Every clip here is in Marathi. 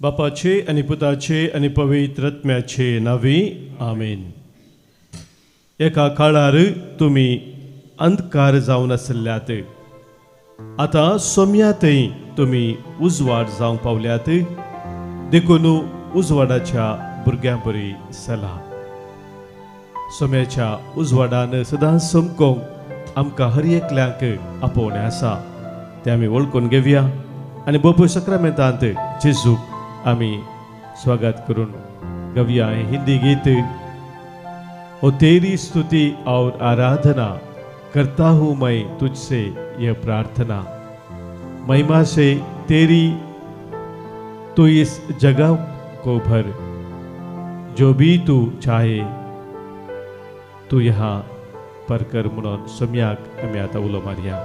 बापाचे आणि पुताचे आणि पवित्र आत्म्याचे नावे आमेन. एका काळार तुम्ही अंधकार जावन आसल्यात, आता सोम्यातय तुम्ही उजवाड जावंक पावल्यात. देखून उजवाडाच्या भुरग्यां बरी सला. सोम्याच्या उजवाडान सदांच समकोंक आमकां हर एकल्यांक आपोवणें आसा. तें आमी वळखून घेवया आनी बापूय सक्रामेंतांत जेजूक आमी स्वागत करून गावया हें हिंदी गीत. ओ तेरी स्तुति और आराधना करता हूँ मैं तुझसे यह प्रार्थना. महिमा से तेरी तू इस जगह को भर, जो भी तू चाहे तू यहाँ पर कर म्हणून सोम्याक आमी आतां उलो मारया.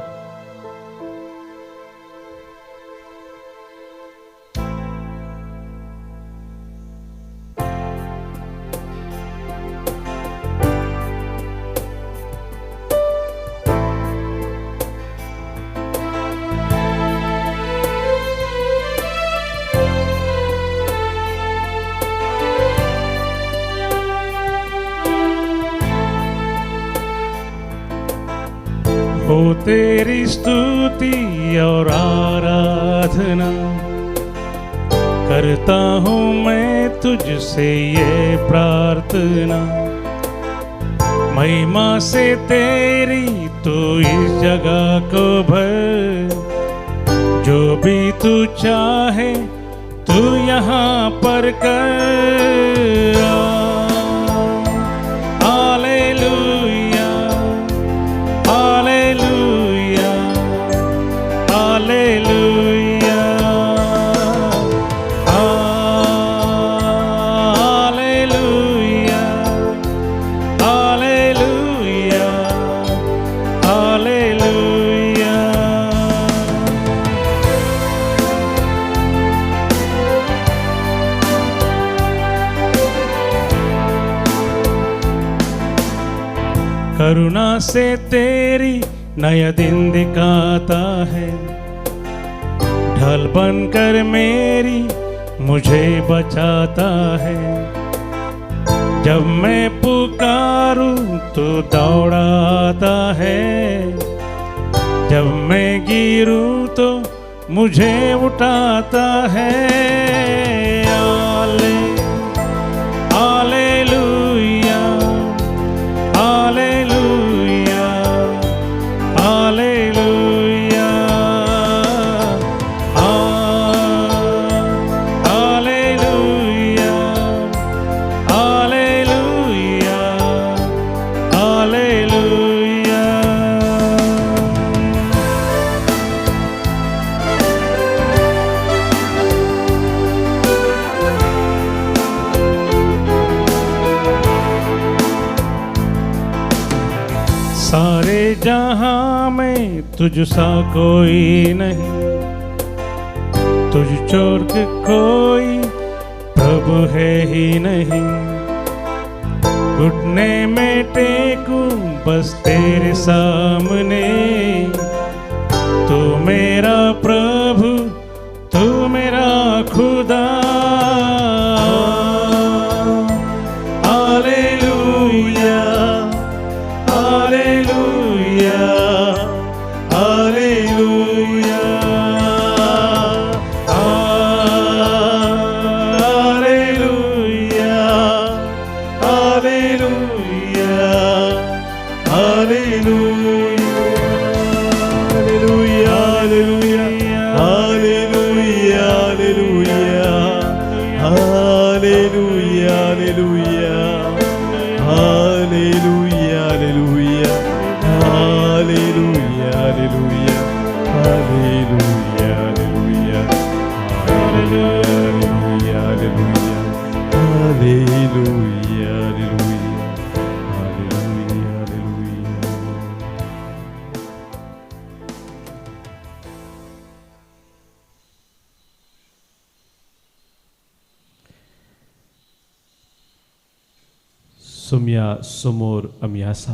हो तेरी स्तुति और आराधना करता हूँ मैं तुझसे ये प्रार्थना. महिमा से तेरी तू इस जगह को भर, जो भी तू चाहे तू यहाँ पर कर. करुणा से तेरी नया दिन दिखाता है, ढल बनकर मेरी मुझे बचाता है. जब मैं पुकारूं तो दौड़ाता है, जब मैं गिरूं तो मुझे उठाता है. सारे जहां में तुझ सा कोई नहीं, तुझ छोड़ के कोई प्रभु है ही नहीं. घुटने में टेकूं बस तेरे सामने, तू मेरा प्रभु तू मेरा खुदा. सोम्या समोर आमी आसा.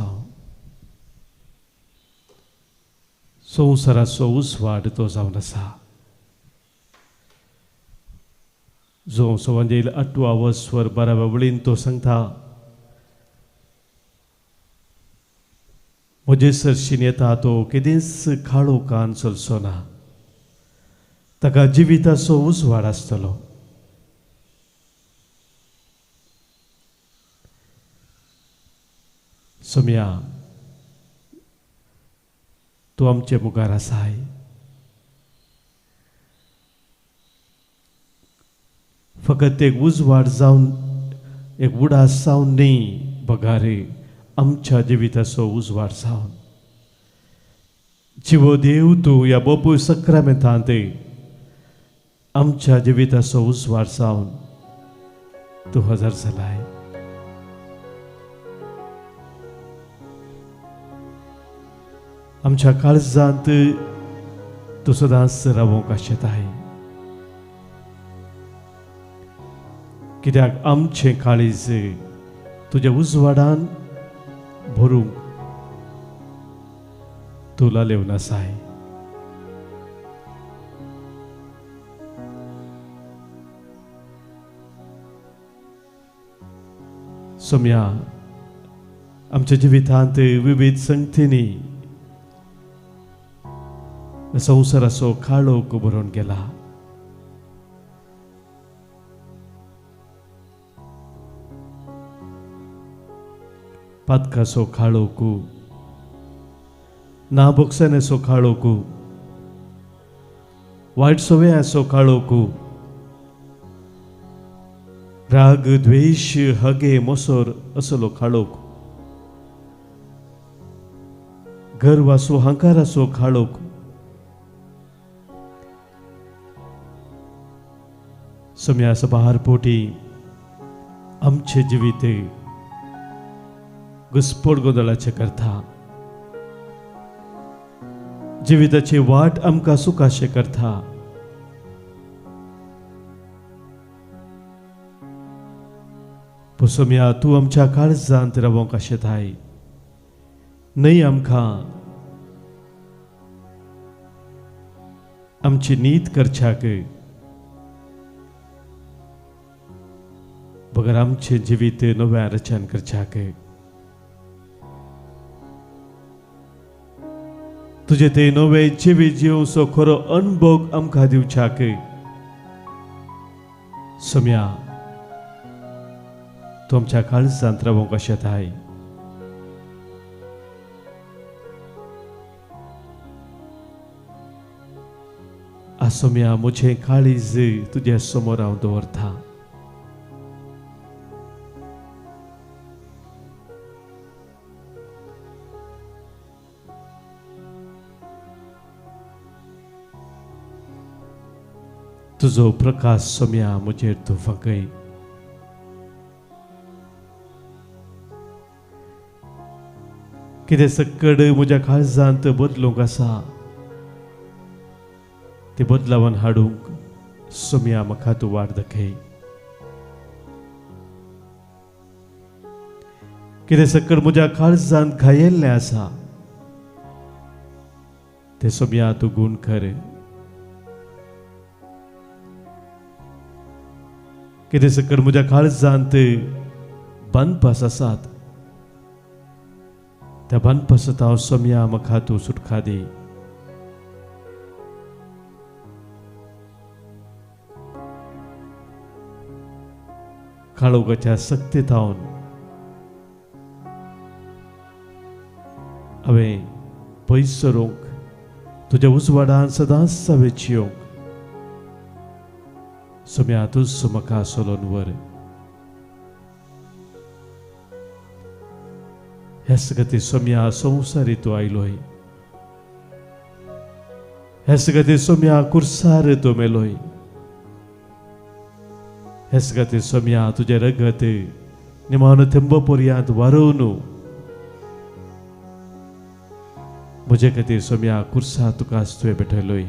संवसाराचो उजवाड तो जावन आसा. जो सवंजेल 8 वर्सवर 12 वळीन तो सांगता म्हजे सरशीन येता तो केदेंच काळो कान चलचो ना ताका जिविताचो उजवाड आसतलो सोम्या तूं आमचे मुखार आसाय फकत एक उजवाड जावन एक उडास जावन न्ही बगारे आमच्या जिविताचो उजवाड जावन जिवो देव तूं ह्या बोपूय सक्रामेंतांत आमच्या जिविताचो उजवाड जावन तूं हजर जालाय आमच्या काळजांत तूं सदांच रावूंक आशेताय कित्याक आमचें काळीज तुज्या उजवाडान भरूंक तूं लालेवन आसाय सोम्या आमच्या जिवितांत विविध संगतींनी संवसाराचो काळोख भरून गेला पातकाचो काळोख नाबोगसानेचो काळोख वायट सवयांचो काळोख राग द्वेष हगे मोसोर असलो काळोख गर्वाचो हंकाराचो काळोख सोम्या सबार पोटी आमचे जिवीत घुस्फोट गोंधळाचे करता जिविताची वाट आमकां सुखाशे करता सोम्या तूं आमच्या काळजांत रावोंक आशेताय न्हय आमकां आमची नीत करच्याक बगर आमचे जिवीत नव्या रचन करच्याक तुझे ते नवे जिवीत जिवचो खरो अनुभव आमकां दिवच्याक सोम्या तूं आमच्या काळजांत रावोंक आशेताय सोम्या म्हजें काळीज तुज्या समोर हांव दवरता तुजो प्रकाश सोम्या म्हजेर तूं फकय कितें सक्कड म्हज्या काळजांत बदलूंक आसा ते बदलावन हाडूंक सोम्या म्हाका तूं वाट दाखय कितें सक्कड म्हज्या काळजांत घायेल्लें आसा ते सोम्या तूं गूण कर कितें सक्कड म्हज्या काळजांत बांदपास आसात त्या बांदपासांत हांव सोम्या म्हाका तूं सुटका दी काळोखाच्या सक्तीत हांवें पयस सरूंक तुज्या उजवाडान सदांच हांवें जियोंक सोम्या तूंच म्हाका सोलोन व्हर ह्याच खातीर सोम्या संवसारी तूं आयलोय ह्याच खातीर सोम्या कुर्सार तूं मेलोय ह्याच खातीर सोम्या तुजें रगत निमाण थेंब पर्यंत वारोवन म्हजे खातीर सोम्या कुर्सा तुकाच तुवें भेटयलोय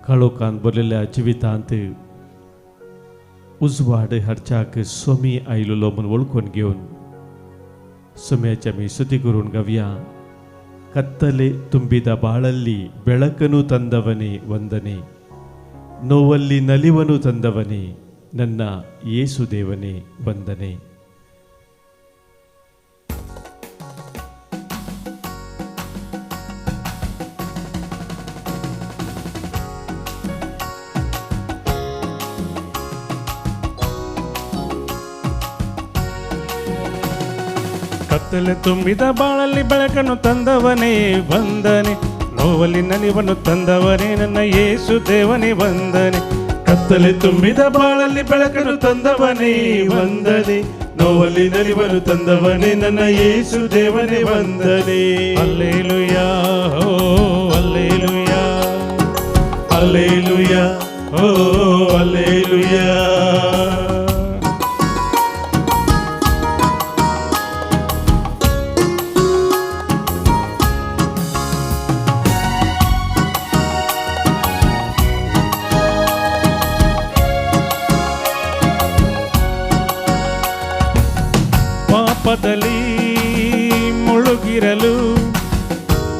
काळोखान भरलेल्या जिवितांत उजवाड हाडच्याक स्वामी आयिल्लो म्हूण वळखून घेवन स्वाम्याची आमी स्तुती करून गावया. ಕತ್ತಲೆ ತುಂಬಿದ ಬಾಳಲ್ಲಿ ಬೆಳಕನ್ನು ತಂದವನೇ ವಂದನೆ, ನೋವಲ್ಲಿ ನಲಿವನು ತಂದವನೇ ನನ್ನ ಯೇಸು ದೇವನೇ ವಂದನೆ. ಕತ್ತಲೆ ತುಂಬಿದ ಬಾಳಲ್ಲಿ ಬೆಳಕನ್ನು ತಂದವನೇ ವಂದನೆ, ನೋವಲ್ಲಿ ನಲಿವನ್ನು ತಂದವನೇ ನನ್ನ ಯೇಸು ದೇವನೇ ವಂದನೆ. ಕತ್ತಲೆ ತುಂಬಿದ ಬಾಳಲ್ಲಿ ಬೆಳಕನ್ನು ತಂದವನೇ ವಂದನೆ, ನೋವಲ್ಲಿ ನಲಿವನು ತಂದವನೇ ನನ್ನ ಯೇಸು ದೇವನೇ ವಂದನೆ. ಹಲ್ಲೆಲೂಯಾ, ಓ ಹಲ್ಲೆಲೂಯಾ, ಹಲ್ಲೆಲೂಯಾ, ಓ ಹಲ್ಲೆಲೂಯಾ. ಪಾಪದಲ್ಲಿ ಮುಳುಗಿರಲು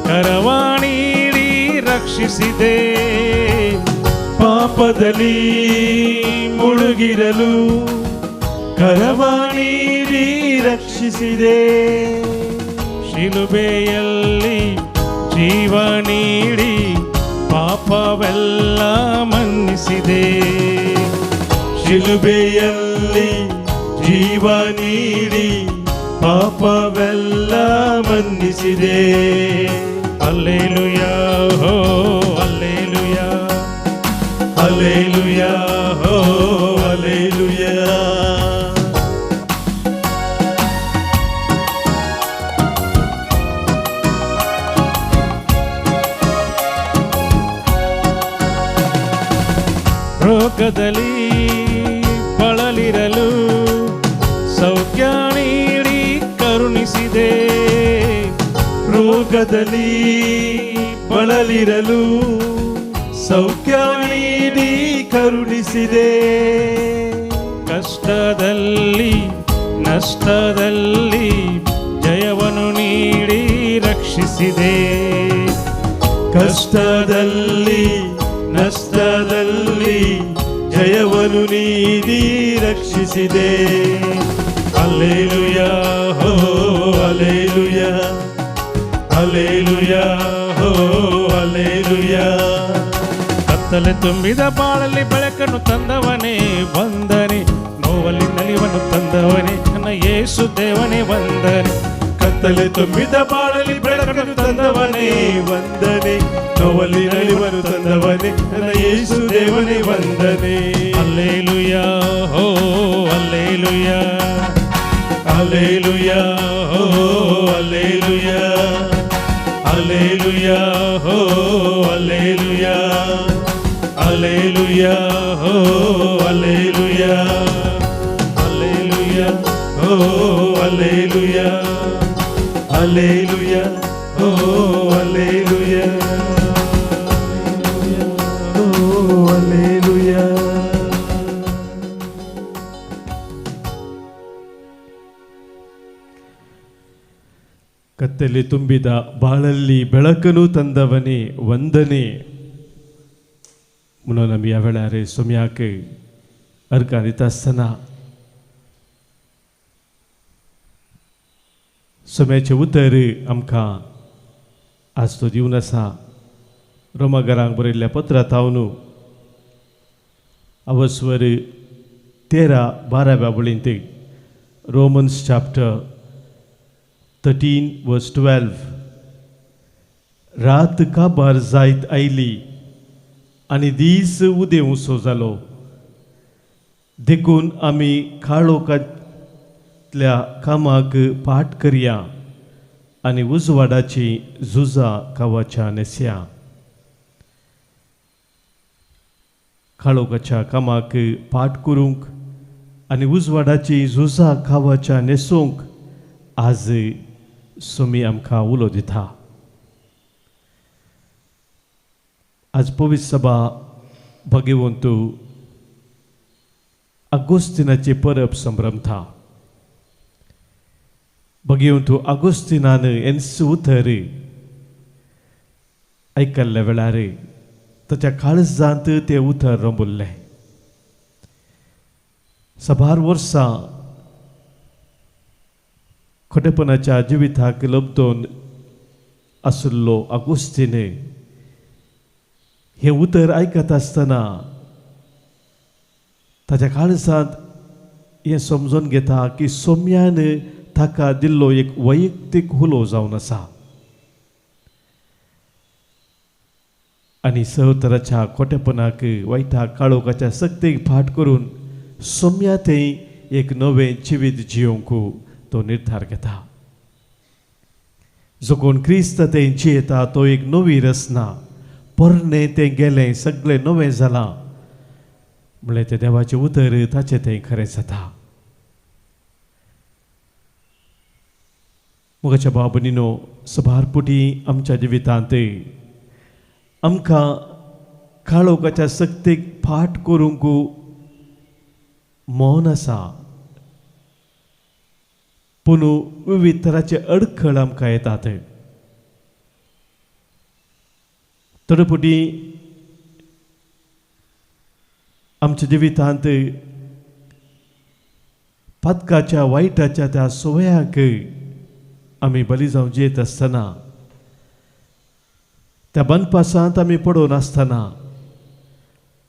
ಕರವಾಣಿಡಿ ರಕ್ಷಿಸಿದೆ, ಪಾಪದಲ್ಲಿ ಮುಳುಗಿರಲು ಕರವಾಣಿಡಿ ರಕ್ಷಿಸಿದೆ. ಶಿಲುಬೆಯಲ್ಲಿ ಜೀವ ನೀಡಿ ಪಾಪವೆಲ್ಲ ಮನ್ನಿಸಿದೆ. ಶಿಲುಬೆಯಲ್ಲಿ ಜೀವ ನೀಡಿ ಪಾಪವೆಲ್ಲ ಮನ್ನಿಸಿದೆ. ಹಲ್ಲೆಲೂಯಾ, ಹೋ ಹಲ್ಲೆಲೂಯಾ, ಹಲ್ಲೆಲೂಯಾ, ಹೋ ಹಲ್ಲೆಲೂಯಾ. ರೋಗದಲ್ಲಿ ಬಳಲಿರಲು ಸೌಖ್ಯ ನೀಡಿ ಕರುಣಿಸಿದೆ. ರೋಗದಲ್ಲಿ ಬಳಲಿರಲು ಸೌಖ್ಯ ನೀಡಿ ಕರುಣಿಸಿದೆ. ಕಷ್ಟದಲ್ಲಿ ನಷ್ಟದಲ್ಲಿ ಜಯವನ್ನು ನೀಡಿ ರಕ್ಷಿಸಿದೆ. ಕಷ್ಟದಲ್ಲಿ ನಷ್ಟದಲ್ಲಿ ಜಯವನ್ನು ನೀಡಿ ರಕ್ಷಿಸಿದೆ. ಹಲ್ಲೆಲೂಯಾ, ಹೋ ಹಲ್ಲೆಲೂಯಾ, ಹಲ್ಲೆಲೂಯಾ, ಹೋ ಹಲ್ಲೆಲೂಯಾ. ಕತ್ತಲೆ ತುಂಬಿದ ಬಾಳಲ್ಲಿ ಬೆಳಕನ್ನು ತಂದವನೇ ವಂದನೆ, ನೋವಲ್ಲಿ ನಲಿವನ್ನು ತಂದವನೇ ನನ್ನ ಯೇಸು ದೇವನೇ ವಂದನೆ. ಕತ್ತಲೆ ತುಂಬಿದ ಬಾಳಲ್ಲಿ ಬೆಳಕನ್ನು ತಂದವನೇ ವಂದನೆ, ನೋವಲ್ಲಿ ನಲಿವನು ತಂದವನೇ ನನ್ನ ಯೇಸು ದೇವನೇ ವಂದನೆ. ಹಲ್ಲೆಲೂಯಾ, ಹೋ ಹಲ್ಲೆಲೂಯಾ, ಹಲ್ಲೆಲೂಯಾ, ಹೋ ಹಲ್ಲೆಲೂಯಾ, ಹಲ್ಲೆಲೂಯಾ, ಹೋ ಹಲ್ಲೆಲೂಯಾ, ಹಲ್ಲೆಲೂಯಾ, ಹೋ ಹಲ್ಲೆಲೂಯಾ, ಹಲ್ಲೆಲೂಯಾ, ಹೋ ಹಲ್ಲೆಲೂಯಾ, ಹಲ್ಲೆಲೂಯಾ, ಹೋ ಹಲ್ಲೆಲೂಯಾ, ಹೋ ಹಲ್ಲೆಲೂಯಾ. ಕತ್ತಲೆ ತುಂಬಿದ ಬಾಳಲ್ಲಿ ಬೆಳಕನ್ನು ತಂದವನೇ ವಂದನೆ. म्हणून आमी ह्या वेळार सोम्याक अर्घ दिता आसतना सोम्याचें उतर आमकां आज तो दिवन आसा. रोमाकारांक बरयल्ल्या पत्रांत हांव न्हू अवस्वर 13-12 वळींत रोमन्स चॅप्टर 13 वर्स 12 रात काबार जायत आयली आनी दीस उदेंवसो जालो, देखून आमी काळोखांतल्या कामाक पाट करया आनी उजवाडाची झुजां कावाच्या नेस्या. काळोखाच्या कामाक पाट करूंक आनी उजवाडाची झुजां कावाच्या न्हेसोवंक आज सोमी आमकां उलो दिता. आज पवित्र सभा भगिवंतू अगोस्तिनाचे परब संभ्रमता भगिवंतू अगोस्तिनान एनसु उतर ऐकल्ल्या वेळार ताच्या काळजांत ते उतर रंबुल्लें. सभार वर्सां खोटेपणाच्या जिविताक लबतोन आसुल्लो अगोस्तीन हे उतर आयकत आसतना ताच्या काळजांत हे समजून घेता की सोम्यान ताका दिल्लो एक वैयक्तीक हुलो जावन आसा आनी सवतराच्या खोटेपणाक वायटाक काळोखाच्या सक्तीक फाट करून सोम्या थंय एक नवें जिवीत जियोंक तो निर्धार घेता. जो कोण क्रिस्त थंय जियेता तो एक नवी रचना. पोरणें तें गेलें सगळें नवें जालां म्हळ्यार तें देवाचें उतर ताचें थंय खरें जाता. मोगाच्या भाव भयणीनो, सभारपुटी आमच्या जिवितांत आमकां काळोखाच्या सक्तीक फाट करूंक मौन आसा, पूण विविध तरांचे अडखळ आमकां येतात. तडपुटी आमच्या जिवितांत पातकाच्या वायटाच्या त्या सवयाक आमी बली जावन जियेत आसतना, त्या बनपासांत आमी पडून आसतना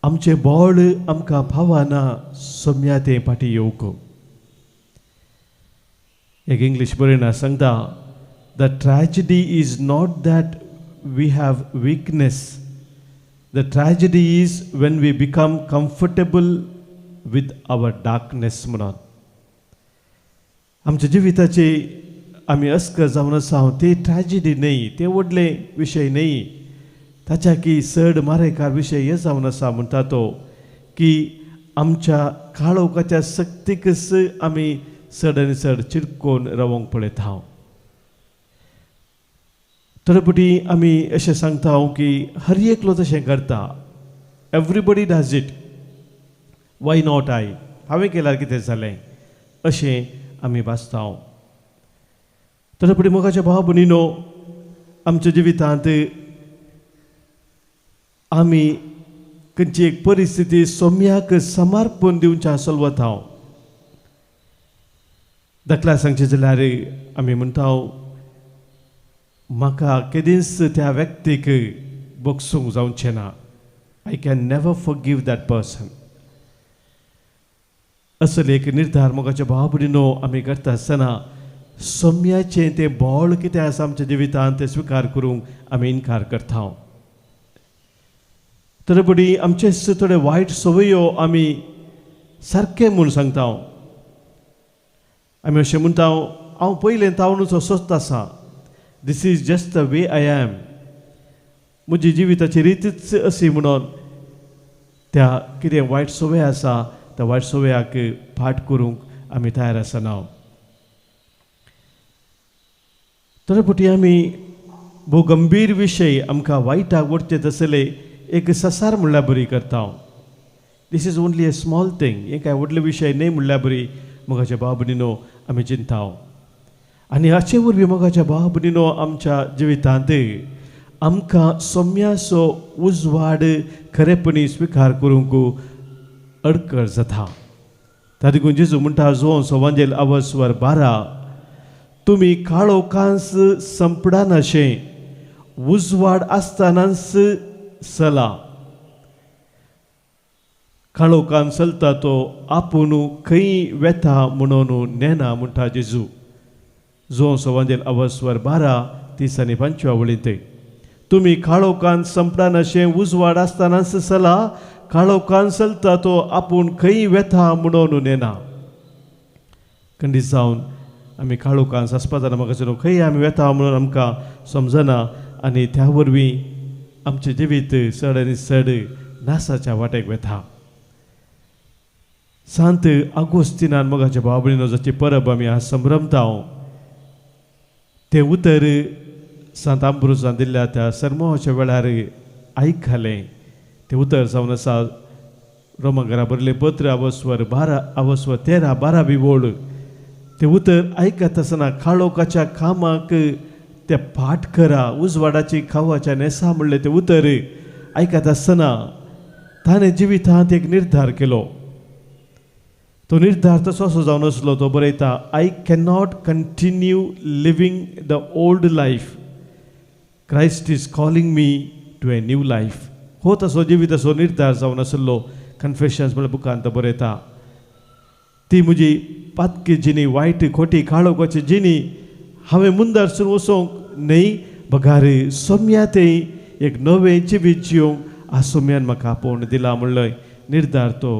आमचे बोळ आमकां फावना सोम्या ते फाटी येवंक. एक इंग्लीश बरयणार सांगता, the tragedy is not that we have weakness, the tragedy is when we become comfortable with our darkness. म्हणून आमच्या जिविताचे आमी अस्क जावन आसा ते ट्रॅजेडी न्ही, ते व्हडले विशय न्ही, ताच्या की सड मारेकार विशय हे जावन आसा म्हणटा तो की आमच्या काळोखाच्या सक्तीकच आमी चड आनी चड चिरकोन रावंक पळयता. तडपुटी आमी अशें सांगता की हर एकलो तशें करता, everybody does it, why not I, हांवें केल्यार कितें जालें, अशें आमी भासता. तडपुटी मोगाच्या भाव भयणीनो, आमच्या जिवितांत आमी खंयची एक परिस्थिती सोम्याक समर्पण दिवच्या चलवता. दाखला सांगचे जाल्यार आमी म्हणटा, म्हाका केदींच त्या व्यक्तीक बोगसूंक जावचें ना, I can never forgive that person. असले एक निर्धार मोगाच्या भाव भयणीनो आमी करता आसतना सोम्याचें तें बोळ कितें आसा आमच्या जिवितांत तें स्विकार करूंक आमी इन्कार करता. तडपुटी आमचे थोडे वायट सवयो आमी सारकें म्हूण सांगता. आमी अशें म्हणटा, हांव पयलें तावनूच सोंसत आसा, this is just the way I am, म्हजी जिविताची रितीच अशी म्हणून त्या कितें वायट सवय आसा त्या वायट सवयाक फाट करूंक आमी तयार आसना. तडपुटी आमी भोव गंभीर विशय आमकां वायटाक वडचेत आसले एक ससार म्हणल्यार बरी करता. This is only a small thing, हे कांय व्हडले विशय न्ही म्हणल्यार बरी मोगाच्या भाव भयणीनो आमी चिंता. आनी हाचे वरवीं मोगाच्या भाव भयणीनो आमच्या जिवितांत आमकां सोम्याचो उजवाड खरेपणी स्विकार करूंक अडखळ जाता. तादेखून जेजू म्हणटा जोन सोवांजेल आवस्वर 12, तुमी काळोखांस संपडानाशें उजवाड आसतनाच चला. काळोखान चलता तो आपूण खंय वेता म्हणून नेना म्हणटा जेजू. जो सवांजेल अवस्वर 12:30-35 वळींत, तुमी काळोखान संपडानाशें उजवाड आसतनाच चला. काळोखान चलता तो आपूण खंय वेता म्हणून नेना. खंडीत जावन आमी काळोखान आसपा जाल्यार म्हाका खंय आमी वेता म्हणून आमकां समजना आनी त्या वरवीं आमचें जिवीत चड आनी चड नासाच्या वाटेक वेता. सांत आगोस्तिनान मोगाच्या भाव भयणीनो जाची परब आमी आज संभ्रमता, तें उतर सांत आंब्रोजान दिल्ल्या त्या सर्मोच्या वेळार आयकलें ते उतर जावन आसा रोमांकारा बरले पत्र अवस्वर 13-12 बोल ते उतर ऐकत असताना काळोखाच्या कामाक ते पाठ करा उजवाडाची खावाच्या नेसा म्हणले ते उतर ऐकत असताना ताणें जिवितांत एक निर्धार केलो. तो निर्धार तसो असो जावन आसलो. तो बरयता I can not continue living the old life. Christ is calling me to a new life. हो तसो जिवीत असो निर्धार जावन आसलो. कन्फेशन्स म्हळ्यार बुकांत बरयता ती म्हजी पातकी जिणी वायट खोटी काळोखाची जिणी हांवें मुंदार सुरू वचोंक न्हय बगार सोम्यातय एक नवें जिवीत जिवंक सोम्यान म्हाका आपोवन दिला म्हणलें निर्धार तो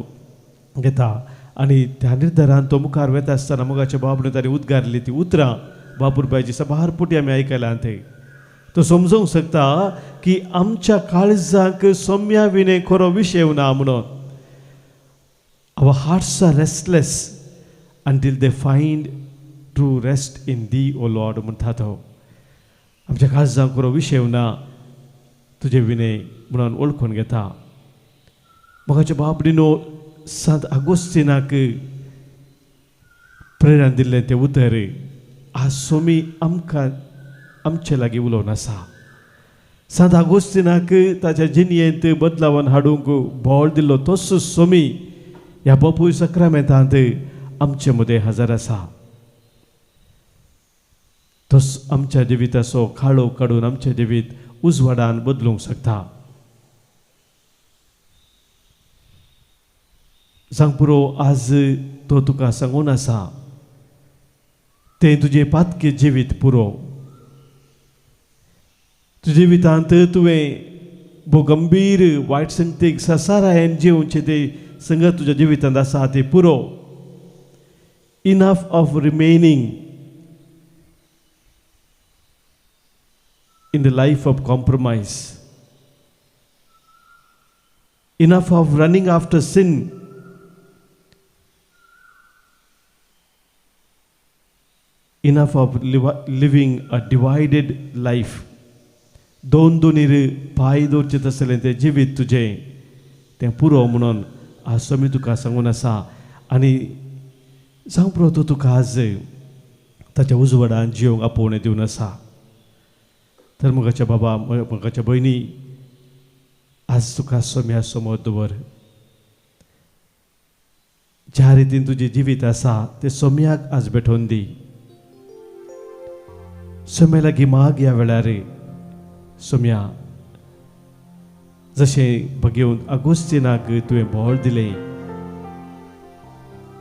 घेता. आनी त्या निर्धारान तो मुखार वेता आसतना मोगाच्या बाबून ताणें उद्गारली ती उतरां बाबूरबायची सबार पुटी आमी आयकलां ते. तो समजूंक शकता की आमच्या काळजाक सोम्या विने खरो विशय ना म्हणून. Our hearts are restless until they find true rest in thee, O Lord. म्हणटा तो आमच्या काळजाक खरो विशय ना तुजे विनय म्हणून वळखून घेता. मोगाच्या बाबडीनो सांत आगोस्तिनाक प्रेरण दिल्लें तें उतर आज सोमी आमकां आमचे लागीं उलोवन आसा. सांत आगोस्तिनाक ताच्या जिणयेंत बदलावन हाडूंक बोळ दिल्लो तोच सोमी ह्या बापूय सक्रामेंतांत आमचे मदें हजर आसा. तोच आमच्या जिविताचो काळो काडून आमचें जिवीत उजवाडान बदलूंक शकता. सांग पुरो आज तो तुका सांगून आसा तें तुजें पातकी जिवीत पुरो. तुजे जिवितांत तुवें भोव गंभीर वायट संगतीक ससारायेन जिवचे ते संगत तुज्या जिवितांत आसा ते पुरो. Enough of remaining in the life of compromise. Enough of running after sin. Enough of living a divided life. दोन दोनीर पांय दवरचें आसलें तें जिवीत तुजें तें पुरो म्हणून आज सोमी तुका सांगून आसा. आनी सांग पुरो तो तुका आज ताच्या उजवाडान जिवंक आपोवणें दिवन आसा. तर मोगाच्या बाबा मोगाच्या भयणी आज तुका सोम्या समोर दवर. ज्या रितीन तुजें जिवीत आसा तें सोम्याक आज भेटोवन दी. सोम्या लागीं माग ह्या वेळार सोम्या जशें भगेवन आगोस्तिनाक तुवें बोळ दिलें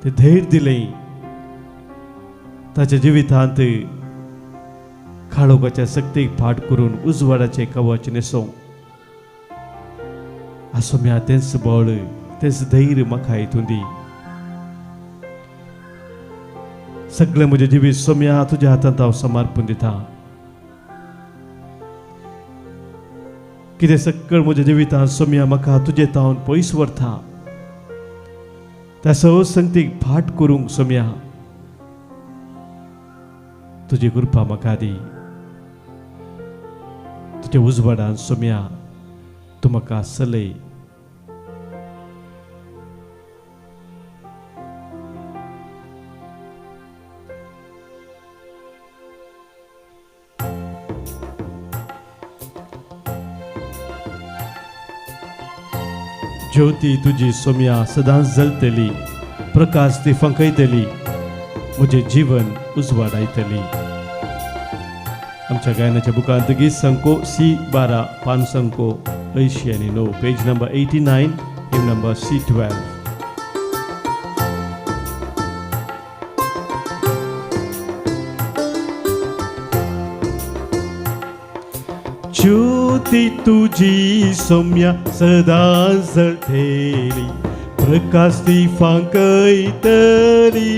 तें धैर्य दिलें ताच्या जिवितांत काळोखाच्या सक्तीक फाट करून उजवाडाचें कवच न्हेसोवंक. आज सोम्या तेंच बोळ तेंच धैर्य म्हाका हितून दी. सगळें म्हजें जिवीत सोम्या तुज्या हातांत हांव समर्पण दिता. कितें सक्कळ म्हज्या जिवितांत सोम्या म्हाका तुजे तावन पयस व्हरता त्या सगळ्यो संगतीक फाट करूंक सोम्या तुजी कृपा म्हाका दी. तुज्या उजवाडान सोम्या तूं म्हाका चलय. ज्योती तुजी सोम्या सदांच जळटली. प्रकाश ती फंकयतली. म्हजें जीवन उजवाडायतली. आमच्या गायनाच्या बुकांत गीत संको C12 पान संको 89 पेज नंबर 89 हिम नंबर C12. ज्योती तुझी सोम्या सदा जळटली. प्रकाश ती फांकयतली.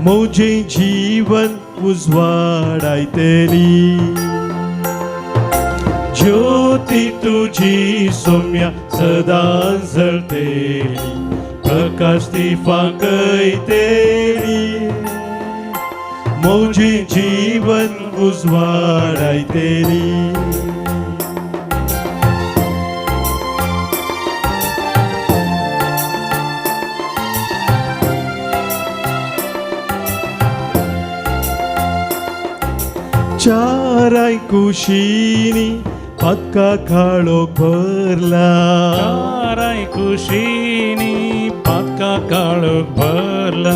म्हजें जीवन उजवाडायतली. ज्योती तुझी सोम्या सदा जळटली. प्रकाश ती फांकयतली. म्हजें जीवन उजवाडायतली. चाराय कुशीनी पातका काळोख भरला चाराय कुशीनी पातका काळोख भरला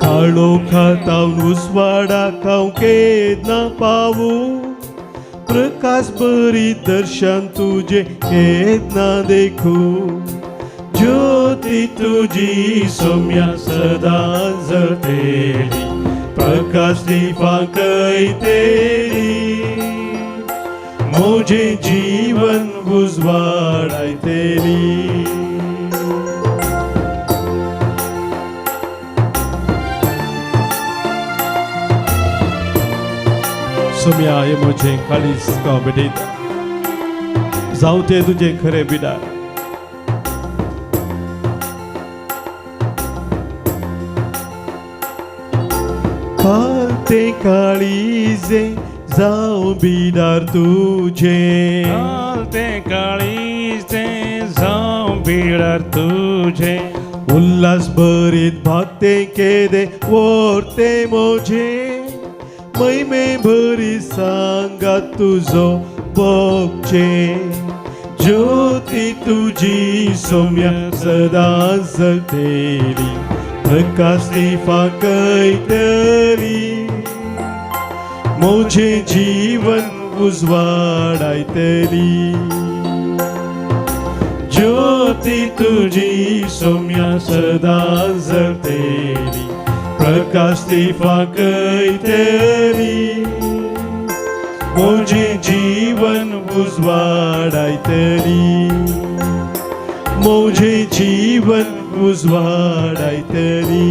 काळोखात उसवाडा केद ना पावू प्रकाश बरी दर्शन तुझे केद ना देखू ज्योती तुझी सौम्या सदा जळतेली प्रकाश दीपांकय तेरी मुझे जीवन उजवाडाय तेरी सौम्या ये मुझे काळीस का बेटा जाऊ ते तुझे खरे बिडा ते काळीजे जाऊ बिडार तुझे ते काळीचे जाऊ बिडार तुझे उल्हास भरीत भागते केदे वरते मोझे मैमे भरी सांगा तुझो बोगचे ज्योती तुझी सौम्य सदा जळतेली प्रकाश दीपांकय तेरी मुझे जीवन उजवाडाय तेरी ज्योती तुझी सौम्य सदा जळतेली प्रकाश दीपांकय तेरी मुझे जीवन उजवाडाय तेरी मुझे जीवन उजवाडाय तेरी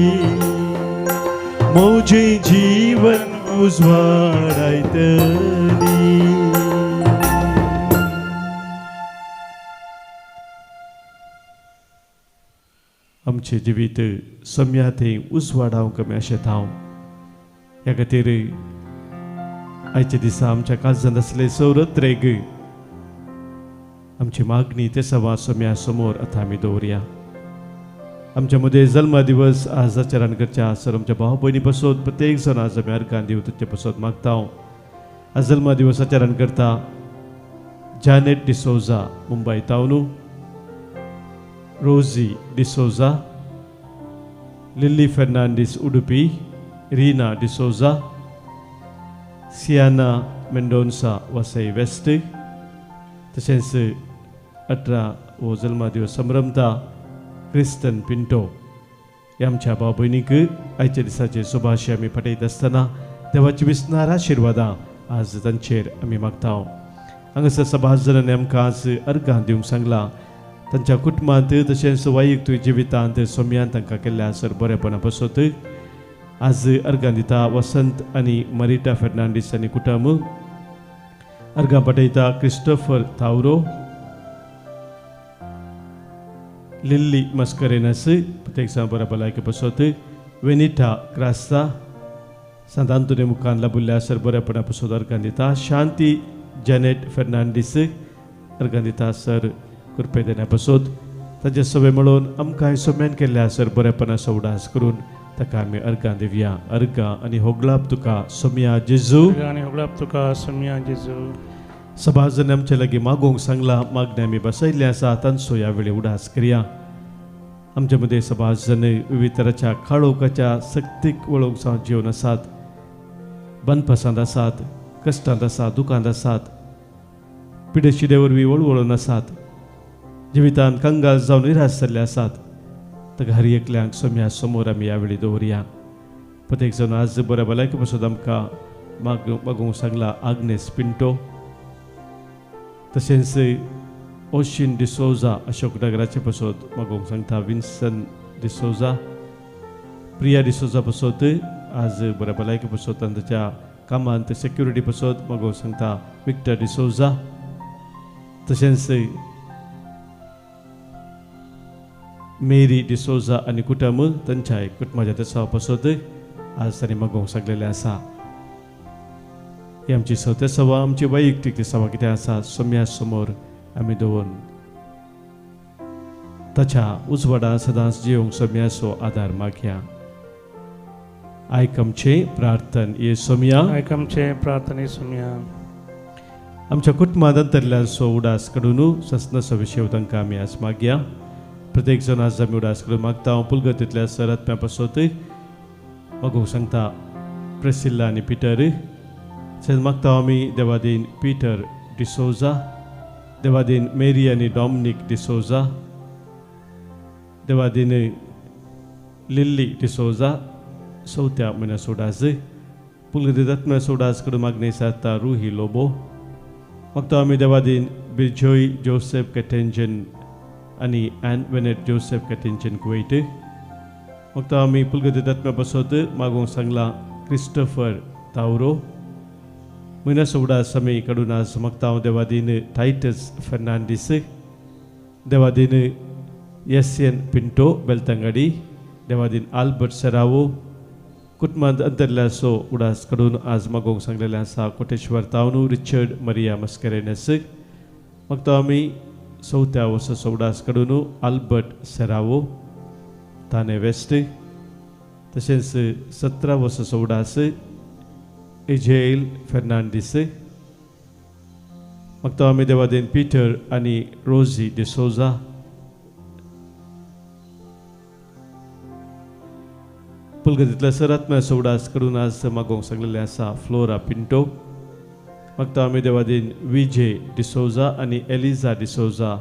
मुझे जीवन उजवाडाय तेरी आमचे जिवीत सौम्या ते उजवाडावंक आमी अशें हांव ह्या खातीर आयच्या दिसा आमच्या काळजांत आसले सौरत्रेक आमची मागणी ते सवा सौम्या समोर आतां आमी दवरया आमच्या मध्ये जल्मा दिवस आज आचरण करच्या सर आमच्या भाव भयणी पासून प्रत्येक जण आज आमी अर्गां दिवं तुजे पासून मागता आज जल्मा दिवस आचरण करता जॅनेट डिसोजा मुंबय तावनू रोजी डिसोजा लिली फेर्नांडीस उडुपी रीना डिसोजा सियाना मेंडोन्सा वसई वेस्ट तशेंच 18 हो जल्मा दिवस संभ्रमता क्रिस्टन पिंटो ह्या आमच्या भाव भयणीक आयच्या दिसाचे शुभाशय आमी फाटयत आसतना देवाची विस्तार आशिर्वादां आज तांचेर आमी मागता हांगासर सभास जणांनी आमकां आज अर्गां दिवंक सांगलां तांच्या कुटुंबांत तशेंच वैयक्तीक जिवितांत सौम्यान तांकां केल्ल्या सर बरेपणा पासत आज अर्गां दिता वसंत आनी मरिटा फेर्नांडीस आनी कुटुंब अर्गां पाठयता क्रिस्टोफर तावरो लिल्ली मस्करेनस प्रत्येक जाण बऱ्या भलायके पासत वेनिटा क्रास्ता सांत आंतोनी मुखान लाभिल्ल्या सर बरेपणा पासत अर्गां दिता शांती जॅनेट फेर्नांडीस अर्गां दिता सर कृपे देण्या पासत ताचे सवे मेळोवन आमकां सौम्यान केल्ल्या सर बरेपणाचो उडास करून ताका आमी अर्गां दिवया अर्गां आनी होगलाप तुका सौम्या जेजू आनी होगलाप तुका सौम्या जेजू सभाजन आमचे लागीं मागोवंक सांगला मागणे आमी बसयल्ले आसा तांचो ह्या वेळी उडास करया आमचे मदें सभाजन विविध तरांच्या काळोखाच्या सक्तीक वळोवंक जावन जिवन आसात बंदपासांत आसात कश्टांत आसात दुखांत आसात पिडेशिडे वरवीं वळवळून आसात जिवितांत कंगाल जावन निराश जाल्ले आसात ताका हर एकल्यांक सौम्या समोर आमी ह्या वेळी दवरया प्रत्येक जण आज बऱ्या भलायके पासून आमकां मागोवंक सांगला आग्नेस पिंटो तशेंच ओशिन डिसोजा अशोकनगराचे पासत मागोवंक सांगता विन्सन डिसोजा प्रिया डिसोजा पासत आज बऱ्या भलायके पासत आनी ताच्या कामांत सेक्युरिटी पासत मागोवंक सांगता विक्टर डिसोजा तशेंच मेरी डिसोजा आनी कुटुंब तांच्या कुटुंबाच्या तेसावा पासत आज तांणी मागोवंक सांगलेलें आसा ही आमची सवते सभा आमची वैयक्तीक सभा कितें आसा सौम्या समोर आमी दवरून ताच्या उजवाडांत सदांच जिवंक सौम्याचो आदार मागया आयकमचे प्रार्थन येसोमिया आयकमचे प्रार्थने सुमिया आमच्या कुटुंबांतर्ल्यान सो उडास कडून सस्न विषय तांकां आमी आज मागया प्रत्येक जण आज आमी उडास कडून मागता हांव पुलगतींतल्या सरात्म्या पासत मागूंक सांगता प्रेसिल्ला आनी पिटर मागता आमी देवादीन पिटर डिसोजा देवादीन मेरी आनी डॉमिनिक डिसोजा देवादीन लिल्ली डिसोजा चवथ्या म्हयन्या सोडास पुलगतींत आत्म्या सोडास कडून मागणी सारता रुही लोबो मागता आमी देवादीन बिजोय जोसेफ कॅटेंजन आनी एन वेनेट जोसेफ कॅटेंजन कुवेट मागता आमी पुलगतींत आत्म्या पासत मागूंक सांगला क्रिस्टोफर तावरो म्हयन्या सोडास आमी कडून आज मागता हांव देवादीन टायटस फर्नांडीस देवादीन एसियन पिंटो बेलतंगडी देवादीन आल्बर्ट सेरावो कुटुंबांत अंतरल्या सो उडास कडून आज मागोवंक सांगलेलें आसा कोटेश्वर तावनू रिचर्ड मरिया मस्करेनस मागता आमी चवथ्या वर्स उडास कडून आल्बर्ट सेरावो ताने वेस्ट तशेंच 17 वर्स उडास एजेल फेर्नांडीस मागता आमी देवादीन पिटर आनी रोजी डिसोजा पुलगतींतल्या सरात्म्या सोडास कडून आज मागोवंक सांगलेलें आसा फ्लोरा पिंटो मागता आमी देवादीन विजे डिसोजा आनी एलिझा डिसोजा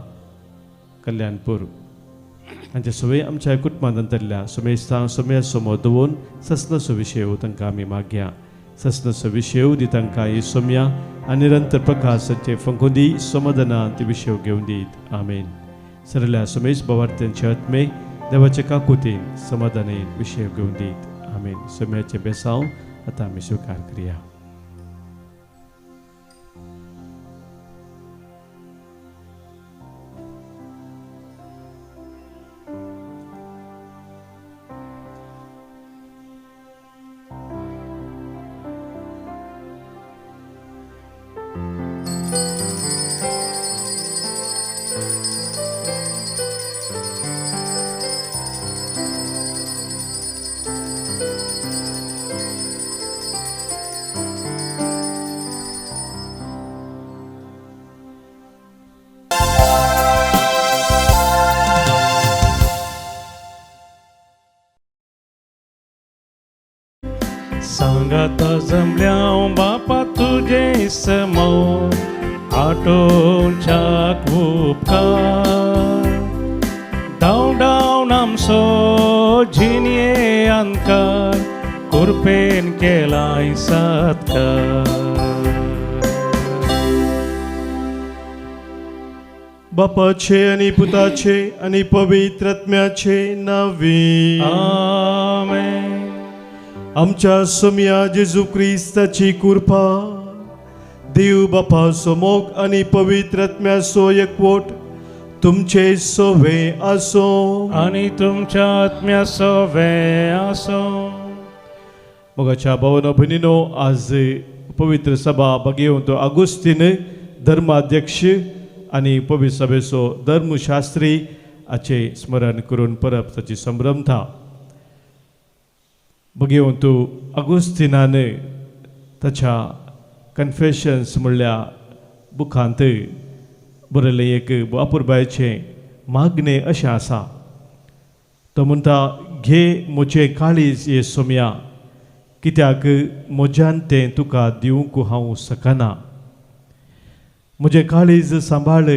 कल्याणपूर हांचे सगळे आमच्या कुटुंबांत अंतरल्या सुमेस्तां सुमेर समोर दवरून सस्न विशय तांकां आमी मागया सस्न विशय दी तांकां येसोमिया आनी निरंतर प्रकाशाचे फंकोदी समाधाना ती विशय घेवन दीत आमेन सरल्या सुमेश भवार्थ्यांचे आत्मे देवाचे काकुतीन समाधानान विशय घेवन दीत आमेन सोम्याचे बेसांव आतां आमी स्वीकार करया सांगात जमल्या बापा तुझे समोर आटोच्याक उपकार धांव आमचो जिनिये अंकार कुरपेन केलाय सत्कार बापाचे आनी पुताचे आनी पवित्र आत्म्याचे नांवे आमेन आमच्या सोम्या जेजू क्रिस्ताची कृपा देव बापाचो मोग आनी पवित्र आत्म्याचो एकवट तुमचे सोवे आसो आनी तुमच्या आत्म्याचो वे आसो मोगाच्या भावनो भयणीनो आज पवित्र सभा भगवंत आगोस्तीन धर्माध्यक्ष आनी पवित्र सभेचो धर्मशास्त्री हाचे स्मरण करून परब ताची संभ्रमता भगवंतू अगोस्तिनान ताच्या कन्फेशन्स म्हणल्या बुकांत बरयलें एक बापूरबायेचें मागणें अशें आसा तो म्हणटा घे म्हजें काळीज ये सोम्या कित्याक म्हज्यान तें तुका दिवंक हांव सकना म्हजें काळीज सांबाळ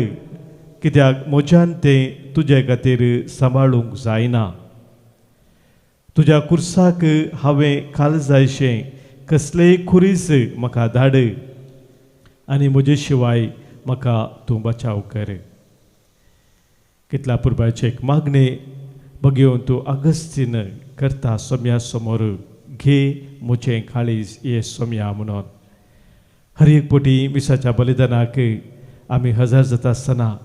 कित्याक म्हज्यान तें तुजे खातीर सांबाळूंक जायना तुज्या कुर्साक हांवें काळजायशें कसलेय खुरीस म्हाका धाड आनी म्हजे शिवाय म्हाका तूं बचाव कर कितल्या पुरबायचे एक मागणे भगवंतू अगस्तीन करता सोम्या समोर घे म्हजें काळीज ये सोम्या म्हणून हर एक पोटी मिसाच्या बलिदानाक आमी हजर जाता आसतना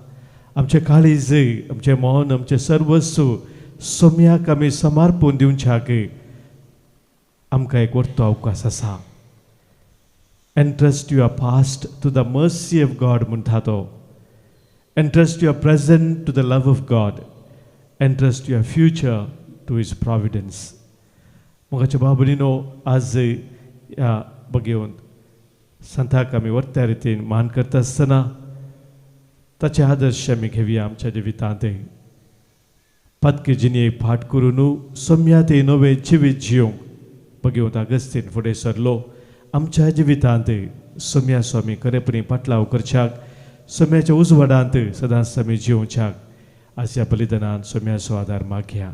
आमचें काळीज आमचें मन आमचें सर्वस्व सोम्याक आमी समर्पून दिवच्याक आमकां एक वर्तो अवकाश आसा entrust your past to the mercy of God म्हणटा तो entrust your present to the love of God entrust your future to his providence मोगाच्या बाबलीनो आज ह्या बघेवन संताक आमी वर्त्या रितीन मान करता आसतना ताचे आदर्श आमी घेवया आमच्या जिवितांत. पदके जिणेक फाट करून सोम्या ते नवे जिवीत जियोंक बघेवन अगस्तीन फुडें सरलो. आमच्या जिवितांत सोम्या स्वामी खरेपणी पाटलाव करच्याक सोम्याच्या उजवाडांत सदांच आमी जिवच्याक आज ह्या बलिदानान सोम्याचो आदार मागया.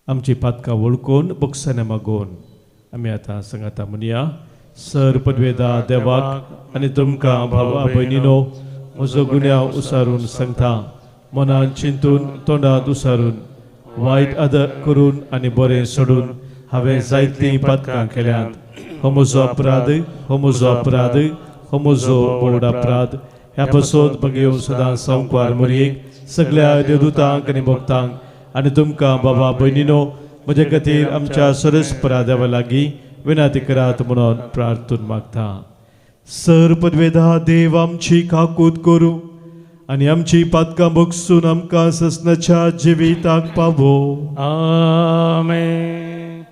आमची पातकां वळखून बक्षांनी मागोवन आमी आतां संगता म्हणया. सर पदवेदा देवाक आनी तुमकां भावा भयणीनो म्हजो गुन्यांव उसारून सांगता. मनान चिंतून तोंडात उसारून वायट आदर करून आनी बरें सोडून हांवें जायतीं पातकां केल्यांत. हो म्हजो अपराध, हो म्हजो अपराध, हो म्हजो व्हड अपराध. ह्या पासून बगेवन सदांच संवकार मरयेक सगळ्या देवदूतांक आनी भक्तांक आनी तुमकां बाबा भयणीनो म्हजे खातीर आमच्या सरस्परा देवा लागीं विनंती करात म्हणून प्रार्थून मागता. सर पदवेदा देव आमची काकूत करूं आनी आमची पातकां बगसून आमकां ससनाच्या जिविताक पावो. आमेन.